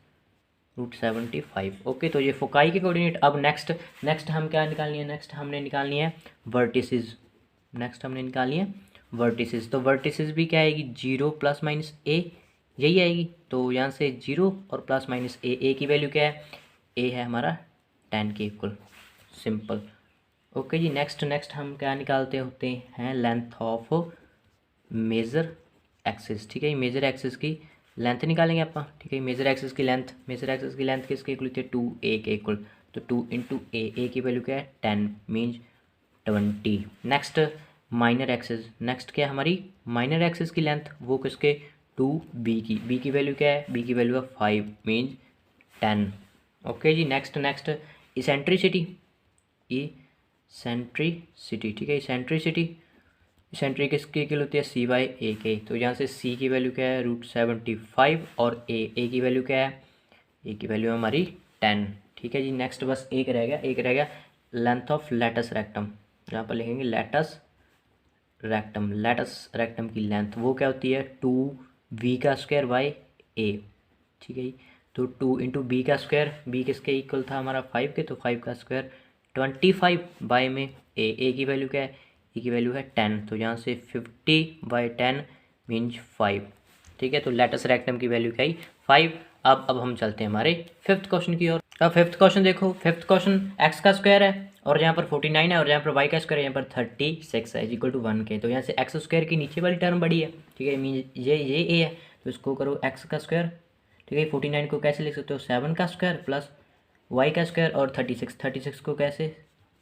√75। ओके, तो ये फोकाई के कोऑर्डिनेट। अब नेक्स्ट हम क्या निकालनी है, नेक्स्ट हमने निकालनी है वर्टिसेस। तो वर्टिसेस भी क्या आएगी 0 प्लस माइनस ए, यही आएगी, तो यहाँ से 0 और प्लस माइनस ए की वैल्यू क्या है, ए है हमारा 10 के इक्वल, सिंपल। ओके जी, नेक्स्ट नेक्स्ट हम क्या निकालते होते हैं, लेंथ ऑफ मेजर एक्सिस। ठीक है, ये मेजर एक्सिस की लेंथ निकालेंगे आप। ठीक है, मेजर एक्सिस की लेंथ, मेजर एक्सिस की लेंथ किसके इक्वल होती है, 2a के इक्वल। तो 2 इंटू ए की वैल्यू क्या है 10 means 20। Next minor axis, next क्या है हमारी माइनर एक्सिस की लेंथ, वो किसके 2b की, b की वैल्यू क्या है, b की वैल्यू है 5 मीन्स 10। ओके जी, नेक्स्ट नेक्स्ट इसेंट्रिसिटी, इसेंट्रिसिटी। ठीक है, इसेंट्रिसिटी, इसेंट्रिक किसकी इक्वल होती है सी बाई ए के। तो यहाँ से सी की वैल्यू क्या है √75 और ए की वैल्यू क्या है, ए की वैल्यू हमारी 10। ठीक है जी, नेक्स्ट बस एक रह गया, एक रह गया लेंथ ऑफ लेटस रेक्टम। यहाँ पर लिखेंगे लेटस रेक्टम, लेटस रेक्टम की लेंथ वो क्या होती है 2v का स्क्वायर बाई ए। ठीक है जी, तो 2 इंटू बी का स्क्वायर, बी किसके इक्वल था हमारा 5 के, तो 5 का स्क्वायर 25 बाई में ए की वैल्यू क्या है, ए की वैल्यू है 10। तो यहाँ से 50/10 मीन्स 5। ठीक है, तो लेटस रेक्टम की वैल्यू क्या है 5। अब हम चलते हैं हमारे फिफ्थ क्वेश्चन की ओर। अब फिफ्थ क्वेश्चन देखो, फिफ्थ क्वेश्चन एक्स का स्क्वायर है और यहाँ पर 49 है और यहाँ पर वाई का स्क्वायर है, यहाँ पर 36 है इक्वल टू 1 के। तो यहाँ से एक्स स्क्वायर की नीचे वाली टर्म बड़ी है। ठीक है, मीन ये ए है, तो इसको करो एक्स का स्क्वायर। ठीक है, 49 को कैसे लिख सकते हो 7 का स्क्वायर प्लस वाई का स्क्वायर और 36 को कैसे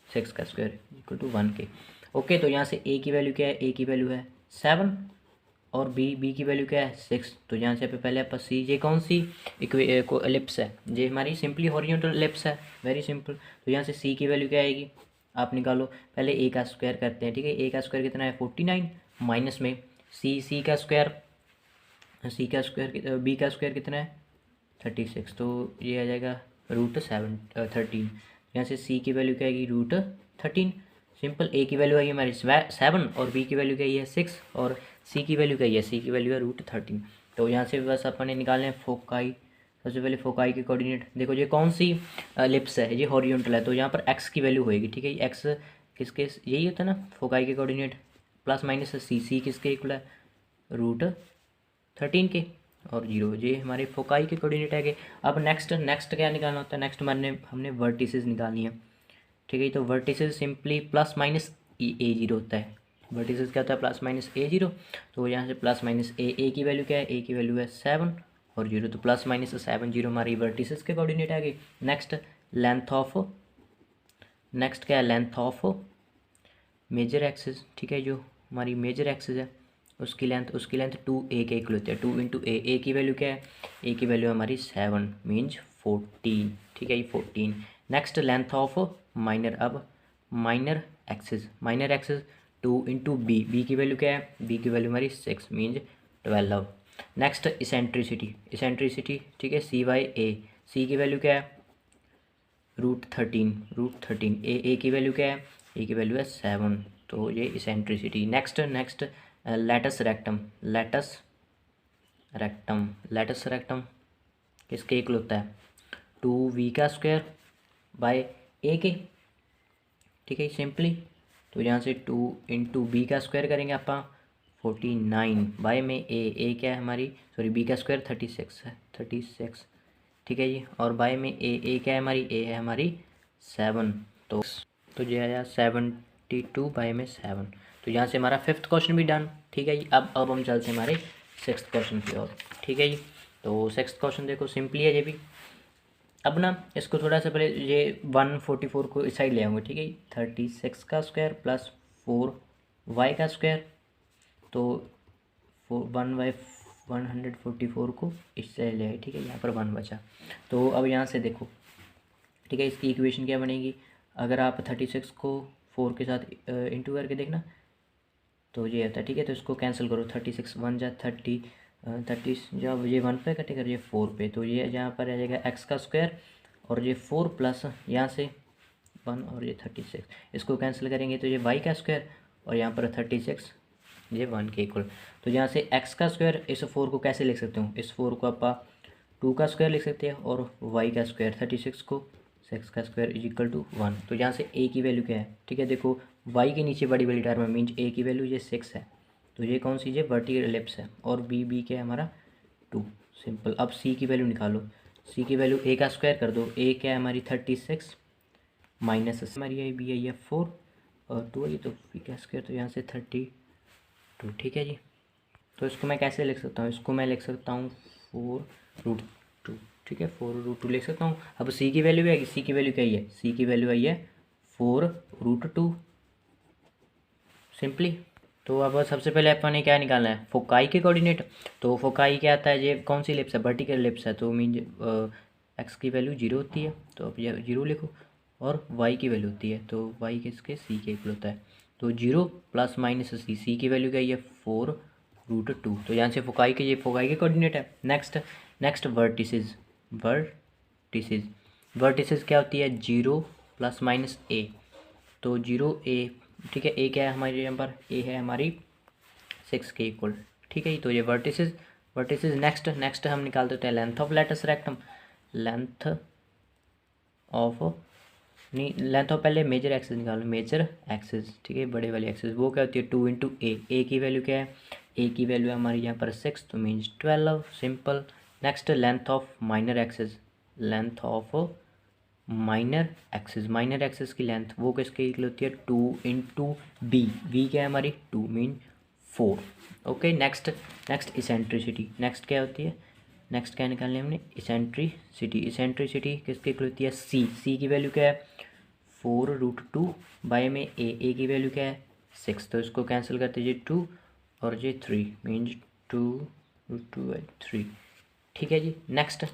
6 का स्क्वायर इक्वल टू 1 के। ओके, तो यहाँ से ए की वैल्यू क्या है, ए की वैल्यू है 7 और बी की वैल्यू क्या है 6। तो यहाँ से पहले आप सी, ये कौन सी एलिप्स है, ये हमारी सिंपली हॉरिजॉन्टल एलिप्स है, वेरी सिंपल। तो यहाँ से सी की वैल्यू क्या आएगी आप निकालो, पहले ए का स्क्वायर करते हैं। ठीक है, ए का स्क्वायर कितना है 49 माइनस में सी का स्क्वायर, बी का स्क्वायर कितना है 36, तो ये आ जाएगा √13। यहाँ से सी की वैल्यू क्या आएगी √13। सिंपल, ए की वैल्यू आई हमारी 7 और बी की वैल्यू क्या है 6 और सी की वैल्यू क्या है, सी की वैल्यू है √13। तो यहाँ से बस अपने निकालने हैं फोकाई। सबसे पहले फोकाई के कोऑर्डिनेट देखो, ये कौन सी लिप्स है, ये हॉरिजॉन्टल है, तो यहाँ पर एक्स की वैल्यू होएगी। ठीक है, एक्स किसके यही होता है ना फोकाई के कोऑर्डिनेट, प्लस माइनस सी किसके इक्वल है √13 के और 0, ये हमारे फोकाई के कोऑर्डिनेट है। अब नेक्स्ट क्या निकालना होता है, नेक्स्ट हमने वर्टिसेस निकालनी है। ठीक है, तो vertices simply plus minus a0 होता है। वर्टिसेस क्या होता है +-a0। तो यहाँ से +- ए की वैल्यू क्या है, ए की वैल्यू है 7 और 0, तो +-7 0 हमारी वर्टिसेस के कोऑर्डिनेट आ गई। नेक्स्ट नेक्स्ट क्या है लेंथ ऑफ मेजर एक्सिस। ठीक है, जो हमारी मेजर एक्सिस है उसकी लेंथ 2a के इक्वल होती है। 2 इंटू ए की वैल्यू क्या है, ए की वैल्यू हमारी 7 मीन्स 14। ठीक है, ये 14। नेक्स्ट लेंथ ऑफ माइनर, अब माइनर एक्सिस 2 इंटू बी की वैल्यू क्या है, बी की वैल्यू हमारी 6 मीन्स 12। Next eccentricity. ठीक है, सी की वैल्यू क्या है √13 ए की वैल्यू क्या है, ए की वैल्यू है 7, तो ये इसेंट्रिसिटी। नेक्स्ट लेटस रेक्टम किसके इक्वल होता है 2v का स्क्वायर बाय ए के। ठीक है, सिंपली, तो यहाँ से 2 इंटू बी का स्क्वायर करेंगे आप 49 बाय में ए क्या है हमारी, सॉरी बी का स्क्वायर 36 है 36। ठीक है जी, और बाय में ए क्या है हमारी, ए है हमारी 7, तो ये आया 72 बाय में 7। तो यहाँ से हमारा फिफ्थ क्वेश्चन भी डन। ठीक है जी, अब हम चलते हैं हमारे सिक्स्थ क्वेश्चन की ओर। ठीक है जी, तो सिक्स्थ क्वेश्चन देखो सिंपली है ये भी। अब ना इसको थोड़ा सा पहले ये 144 को इस साइड ले आऊँगा। ठीक है, 36 का स्क्वायर प्लस 4y का स्क्वायर, तो 1/144 को इस साइड ले आए। ठीक है, यहाँ पर 1 बचा। तो अब यहाँ से देखो, ठीक है, इसकी इक्वेशन क्या बनेगी, अगर आप 36 को 4 के साथ इंटू करके देखना तो ये आता है। ठीक है, तो इसको कैंसिल करो, 36 1 जा 30 जब ये 1 पे कटेगा ये 4 पे, तो ये यहाँ पर आ जाएगा एक्स का स्क्वायर और ये 4 प्लस यहाँ से 1 और ये 36, इसको कैंसिल करेंगे तो ये वाई का स्क्वायर और यहाँ पर 36 ये 1 के इक्वल। तो यहाँ से एक्स का स्क्वायर इस 4 को कैसे लिख सकते हो, इस 4 को आप 2 का स्क्वायर लिख सकते हैं और वाई का स्क्वायर 36 को 6 का स्क्वायर इज इक्वल टू 1। तो यहाँ से ए की वैल्यू क्या है, ठीक है, देखो वाई के नीचे बड़ी वाली टर्म है मीन्स ए की वैल्यू ये 6 है, तो ये कौन सी ये वर्टिकल एलिप्स है और बी क्या है हमारा 2। सिंपल, अब सी की वैल्यू निकालो, सी की वैल्यू ए का स्क्वायर कर दो, ए क्या है हमारी 36 माइनस हमारी आई बी आई है 4 और 2 आई, तो बी का स्क्वायर, तो यहाँ से 32। ठीक है जी। तो इसको मैं कैसे लिख सकता हूँ, इसको मैं लिख सकता हूँ 4√2। ठीक है, 4√2 लिख सकता हूँ। अब सी की वैल्यू भी आएगी, सी की वैल्यू क्या ही है, सी की वैल्यू आई है 4√2 सिंपली। तो अब सबसे पहले अपन ने क्या निकालना है, फोकाई के कोऑर्डिनेट। तो फोकाई क्या आता है, ये कौन सी एलिप्स है, वर्टिकल एलिप्स है, तो मीन एक्स की वैल्यू 0 होती है, तो अब ये 0 लिखो, और वाई की वैल्यू होती है, तो वाई किसके, सी के इक्वल होता है, तो 0 प्लस माइनस सी की वैल्यू क्या है 4√2। तो यहाँ से फोकाई के, ये फोकाई के कोऑर्डिनेट है। नेक्स्ट वर्टिसेस, वर्टिसेस वर्टिसेस क्या होती है, 0 प्लस माइनस ए, तो 0 ए, ठीक है, ए क्या है हमारे यहाँ पर, ए है हमारी 6 के इक्वल। ठीक है, तो ये वर्टिसेस नेक्स्ट हम निकाल देते हैं length of latus rectum, length of, नहीं लेंथ ऑफ पहले मेजर एक्सिस निकालो, मेजर एक्सिस, ठीक है, बड़े वाली एक्सिस, वो क्या होती है 2 इंटू ए की वैल्यू क्या है, ए की वैल्यू हमारी यहाँ पर 6, तो means 12 simple. Next length of minor axis, length of minor axis की लेंथ वो किसके इक्वल होती है, 2 इंटू बी क्या है हमारी 2 mean 4। Okay, next eccentricity, next क्या होती है, नेक्स्ट क्या निकालनी है हमने, इसेंट्रिसिटी किसके इक्वल होती है, सी की वैल्यू क्या है 4√2 बाय में ए की वैल्यू क्या है 6, तो इसको कैंसिल करते ये 2 और ये 3 मीन्स 2√2/3। ठीक है जी। नेक्स्ट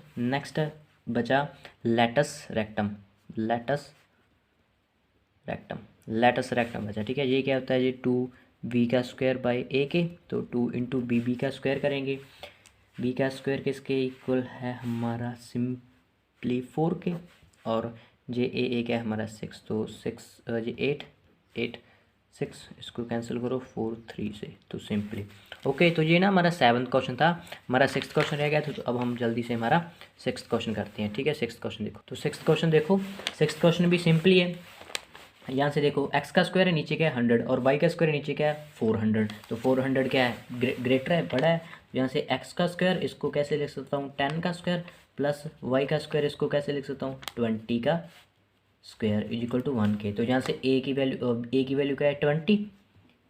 बचा लेटस रेक्टम बचा। ठीक है, ये क्या होता है, ये 2b का स्क्वायर बाई ए के, तो 2 इंटू बी का स्क्वायर करेंगे, बी का स्क्वायर किसके इक्वल है हमारा सिंपली 4 के, और जे ए क्या है हमारा 6, तो 6 ये 8 6, इसको कैंसिल करो 4 3 से, तो सिंपली। ओके, तो ये ना हमारा 7th क्वेश्चन था, हमारा 6th क्वेश्चन रह गया था, तो अब हम जल्दी से हमारा 6th क्वेश्चन करते हैं। ठीक है, 6th क्वेश्चन देखो, तो 6th क्वेश्चन देखो, 6th क्वेश्चन भी सिंपली है। यहाँ से देखो x का स्क्वायर है, नीचे क्या है 100, और y का स्क्वायर नीचे क्या है 400, तो 400 क्या है ग्रेटर है, बड़ा है। यहाँ से x का स्क्वायर इसको कैसे लिख सकता हूँ 10 का स्क्वायर, प्लस y का स्क्वायर इसको कैसे लिख सकता हूँ 20 का स्क्वायर इज इक्वल टू 1 के। तो यहाँ से a की वैल्यू क्या है 20,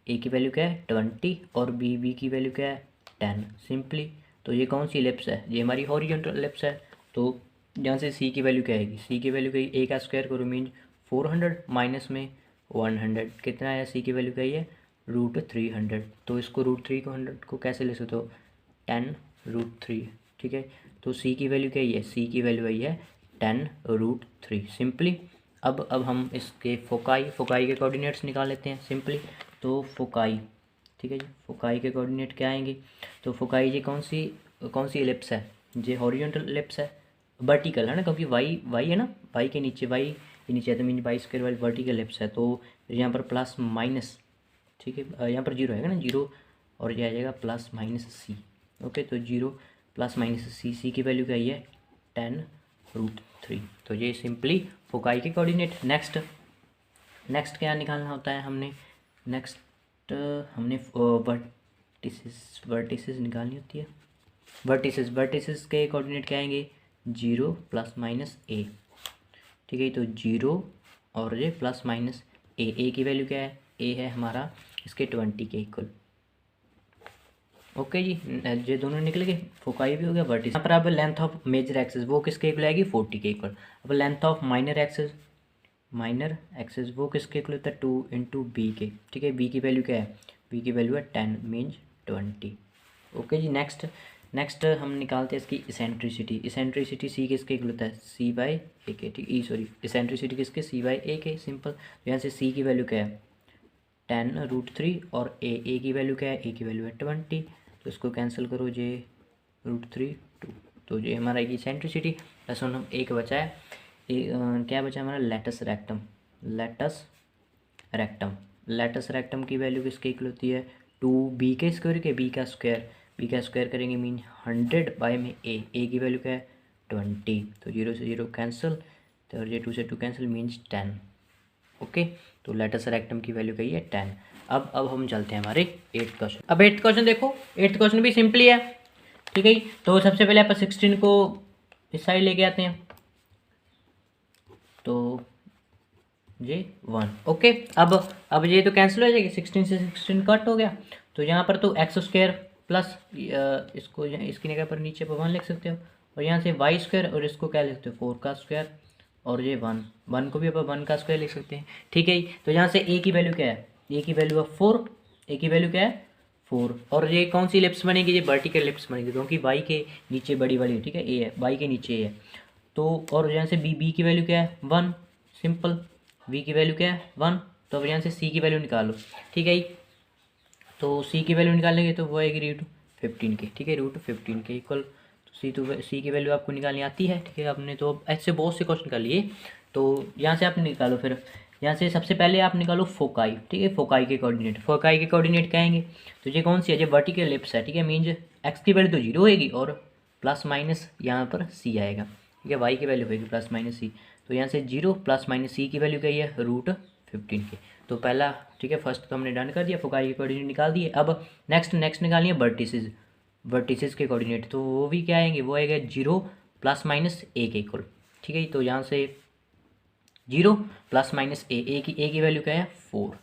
a की वैल्यू क्या है 20, और b की वैल्यू क्या है 10 सिंपली। तो ये कौन सी एलिप्स है, ये हमारी हॉरिजॉन्टल एलिप्स है। तो यहाँ से c की वैल्यू क्या आएगी, c की वैल्यू क्या, a का स्क्वायर करो मीन 400 माइनस में 100 कितना है, सी की वैल्यू क्या है √300, तो इसको √3 को 100 को कैसे ले सकते हो 10√3। ठीक है, तो सी की वैल्यू क्या है, सी की वैल्यू आई है 10√3 सिंपली। अब हम इसके फोकाई के कोऑर्डिनेट्स निकाल लेते हैं सिंपली। तो फोकाई, ठीक है जी, फोकाई के कोऑर्डिनेट क्या आएंगे, तो फोकाई जी कौन सी एलिप्स है, ये हॉरिजॉन्टल एलिप्स है, वर्टिकल है ना, क्योंकि वाई है ना, वाई के नीचे है, तो मीन बाई स्क्वायर वाली वर्टिकल एलिप्स है, तो यहाँ पर प्लस माइनस, ठीक है, यहाँ पर 0 आएगा ना 0, और ये आ जाएगा प्लस माइनस सी। ओके, तो 0 प्लस माइनस सी की वैल्यू क्या है 10√3। तो ये सिंपली फोकाई के कोऑर्डिनेट। नेक्स्ट क्या निकालना होता है हमने, नेक्स्ट हमने वर्टिसेस निकालनी होती है। वर्टिसेस के कोऑर्डिनेट क्या आएंगे 0 प्लस माइनस ए। ठीक है, तो 0 और ये प्लस माइनस ए की वैल्यू क्या है, ए है हमारा इसके 20 के इक्वल। ओके जी, ये दोनों निकल गए, फोकाई भी हो गया, वर्टिस। यहाँ पर अब लेंथ ऑफ मेजर एक्सिस वो किसके इक्वल आएगी 40 के इक्वल। अब लेंथ ऑफ माइनर एक्सिस वो किसके इक्वल होता है 2 इंटू बी के। ठीक है, बी की वैल्यू क्या है, बी की वैल्यू है 10 मीन्स 20। ओके जी, नेक्स्ट हम निकालते हैं इसकी इसेंट्रिसिटी सी किसके इक्वल होता है सी बाई ए के। ठीक है, सॉरी, इसेंट्रिसिटी किसके सी बाई ए के सिंपल। तो यहाँ से सी की वैल्यू क्या है 10√3, और ए की वैल्यू क्या है, ए की वैल्यू है 20, तो इसको कैंसिल करो ये √3 2, तो ये हमारा इसेंट्रिसिटी। प्लस हम एक बचा है, क्या बचा हमारा लेटस रेक्टम की वैल्यू किसके इक्वल होती है 2b के स्क्वायर के, बी का स्क्वायर करेंगे मीन 100 बाय में ए की वैल्यू क्या है 20, तो 0 से 0 कैंसिल, तो ये 2 से 2 कैंसिल मीन्स 10। ओके, तो लेटस रेक्टम की वैल्यू कही है 10। अब हम चलते हैं हमारे 8th क्वेश्चन। अब 8th क्वेश्चन देखो, 8th क्वेश्चन भी सिंपली है। ठीक है, तो सबसे पहले आप 16 को इस साइड लेके आते हैं, तो ये 1। ओके, अब ये तो कैंसिल हो जाएगी, 16 से 16 कट हो गया। तो यहाँ पर तो एक्स स्क्वायर प्लस इसको इसकी जगह पर नीचे पर 1 लिख सकते हो, और यहाँ से वाई स्क्वायर और इसको क्या लिख सकते हो 4 का स्क्वायर, और ये 1 को भी अपन 1 का स्क्वायर लिख सकते हैं। ठीक है, तो यहाँ से ए की वैल्यू क्या है, ए की वैल्यू है 4, ए की वैल्यू क्या है 4। और ये कौन सी एलिप्स बनेगी, ये वर्टिकल एलिप्स बनेगी, क्योंकि वाई के नीचे बड़ी वाली, ठीक है ए है, वाई के नीचे ए है। तो और यहाँ से बी की वैल्यू क्या है 1, सिंपल। वी की वैल्यू क्या है 1, तो अब यहाँ से सी की वैल्यू निकालो। ठीक है, तो सी की वैल्यू निकालेंगे तो वो आएगी √15 के। ठीक है, √15 के इक्वल, तो सी की वैल्यू आपको निकालनी आती है। ठीक है, आपने तो ऐसे बहुत से क्वेश्चन कर लिए, तो यहाँ से आप निकालो। फिर यहाँ से सबसे पहले आप निकालो फोकाई। ठीक है, फोकाई के कोऑर्डिनेट, फोकाई के कोऑर्डिनेट क्या आएंगे, तो ये कौन सी है, ये वर्टिकल एलिप्स है। ठीक है, मीन्स एक्स की वैल्यू तो 0 होएगी और प्लस माइनस यहाँ पर सी आएगा। ठीक है, वाई की वैल्यू होगी प्लस माइनस सी, तो यहाँ से 0 प्लस माइनस सी की वैल्यू क्या है √15 के। तो पहला, ठीक है, फर्स्ट तो हमने डन कर दिया, फोकाई के कोऑर्डिनेट निकाल दिए। अब नेक्स्ट निकालिए वर्टिसेस के कोऑर्डिनेट, तो वो भी क्या आएंगे, वो आएगा 0 प्लस माइनस ए के इक्वल। ठीक है, तो यहाँ से 0 प्लस माइनस ए की वैल्यू क्या है 4,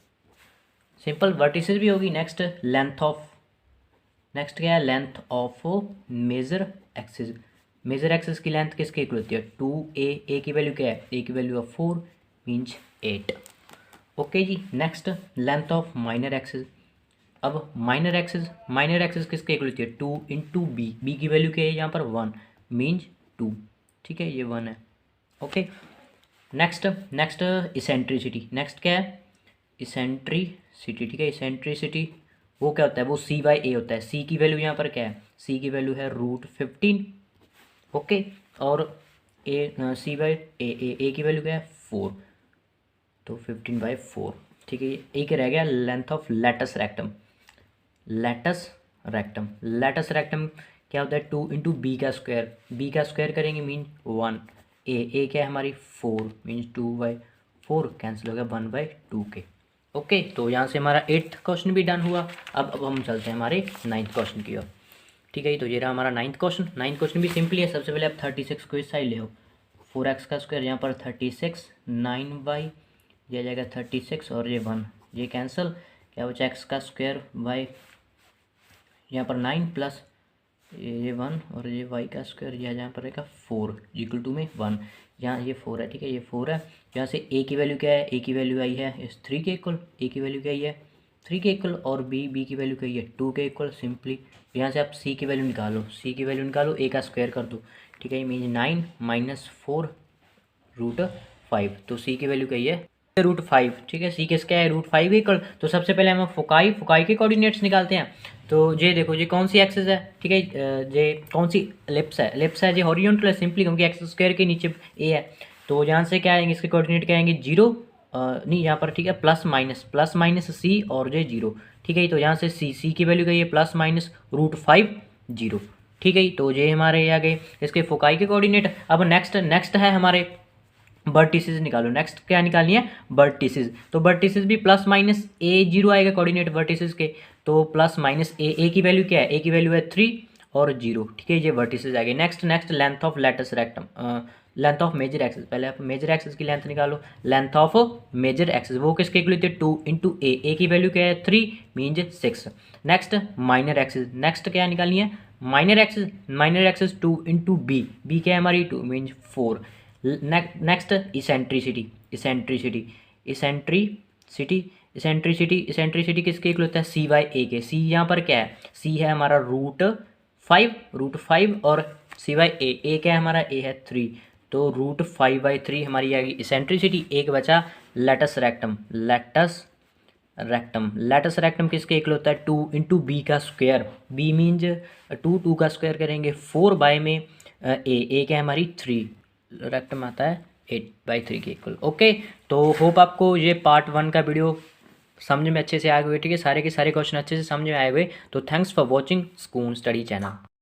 सिंपल। वर्टिसेस भी होगी। नेक्स्ट क्या है, लेंथ ऑफ मेजर एक्सिस की लेंथ किसके इक्वल होती है 2a, ए की वैल्यू क्या है, ए की वैल्यू है 4 मीन्स 8। ओके जी, next length of minor axis. अब माइनर एक्सिस किसके इक्वल होती है 2 इंटू बी की वैल्यू क्या है यहाँ पर 1 मीन्स 2। ठीक है, ये 1 है। Okay, next eccentricity. नेक्स्ट क्या है इसेंट्रिसिटी। ठीक है, इसेंट्रिसिटी वो क्या होता है, वो C/A होता है। सी की वैल्यू यहाँ पर क्या है, सी की वैल्यू है √15। ओके, और ए की वैल्यू क्या है 4, तो 15/4। ठीक है, एक रह गया लेंथ ऑफ लेटस रेक्टम क्या होता है 2 इंटू बी का स्क्वायर करेंगे मीन 1। ए क्या है हमारी 4 मीन्स 2/4 कैंसिल हो गया 1/2 के। ओके, तो यहाँ से हमारा 8th क्वेश्चन भी डन हुआ। अब हम चलते हैं हमारे 9th क्वेश्चन की ओर। ठीक है, तो ये रहा हमारा 9th क्वेश्चन भी सिंपली है। सबसे पहले आप 36 को इस साइड ले हो, 4x का स्क्वायर यहाँ पर 36, 9y दिया जाएगा 36, और ये 1 ये कैंसिल, क्या बचा x का स्क्वायर y यहाँ पर 9 प्लस ये 1 और ये y का स्क्वायर यह यहाँ पर रहेगा 4 इक्वल टू में 1। यहाँ ये 4 है। ठीक है, ये 4 है। यहाँ से a की वैल्यू क्या है, a की वैल्यू आई है इस 3 के इक्वल, a की वैल्यू क्या आई है 3 के इक्वल, और b की वैल्यू क्या है 2 के इक्वल। सिंपली यहाँ से आप c की वैल्यू निकालो, a का स्क्वायर कर दो। ठीक है, मीन 9 माइनस 4 √5, तो c की वैल्यू क्या है √5। ठीक है, सी किसका है √5 के इक्वल। तो सबसे पहले हम फोकाई के कोऑर्डिनेट्स निकालते हैं। तो ये देखो, ये कौन सी एक्सिस है, ठीक है, ये कौन सी एलिप्स है ये हॉरिजॉन्टल है सिंपली, क्योंकि एक्स स्क्वायर के नीचे ए है। तो यहाँ से क्या आएंगे, इसके कोऑर्डिनेट क्या आएंगे 0 नहीं यहाँ पर, ठीक है, प्लस माइनस सी और ये 0। ठीक है, तो यहाँ से सी की वैल्यू क्या है प्लस माइनस √5 0। ठीक है, तो ये हमारे आ गए इसके फोकाई के कोऑर्डिनेट। अब नेक्स्ट है हमारे वर्टिसेस निकालो। नेक्स्ट क्या निकालनी है वर्टिसेस, तो वर्टिसेस भी प्लस माइनस a0 आएगा कोऑर्डिनेट वर्टिसेस के, तो प्लस माइनस ए की वैल्यू क्या है, ए की वैल्यू है 3 और 0। ठीक है, ये वर्टिसेस आएंगे। Next length of latus rectum, length of major axis. पहले आप मेजर एक्सिस की लेंथ निकालो। लेंथ ऑफ मेजर एक्सिस वो किसके इक्वल होती है 2 इंटू ए की वैल्यू क्या है 3 means 6। Next minor axis, next क्या निकालनी है माइनर एक्सिस 2 इंटू बी क्या है हमारी 2 मीन्स 4। नेक्स्ट इसेंट्रिसिटी किसके इक्वल होता है C/A के। सी यहाँ पर क्या है, सी है हमारा √5 और C/A क्या है हमारा ए है 3, तो √5/3 हमारी आएगी इसेंट्रिसिटी। एक बचा लेटस रेक्टम किसके इक्वल होता है 2 इंटू बी का स्क्वायर, बी मीन्स 2 का स्क्वायर करेंगे 4 बाय में ए क्या है हमारी 3, रेक्टम आता है 8/3 के इक्वल। ओके, तो होप आपको ये पार्ट 1 का वीडियो समझ में अच्छे से आए हुए। ठीक है, सारे के सारे क्वेश्चन अच्छे से समझ में आए हुए। तो thanks for watching school study channel.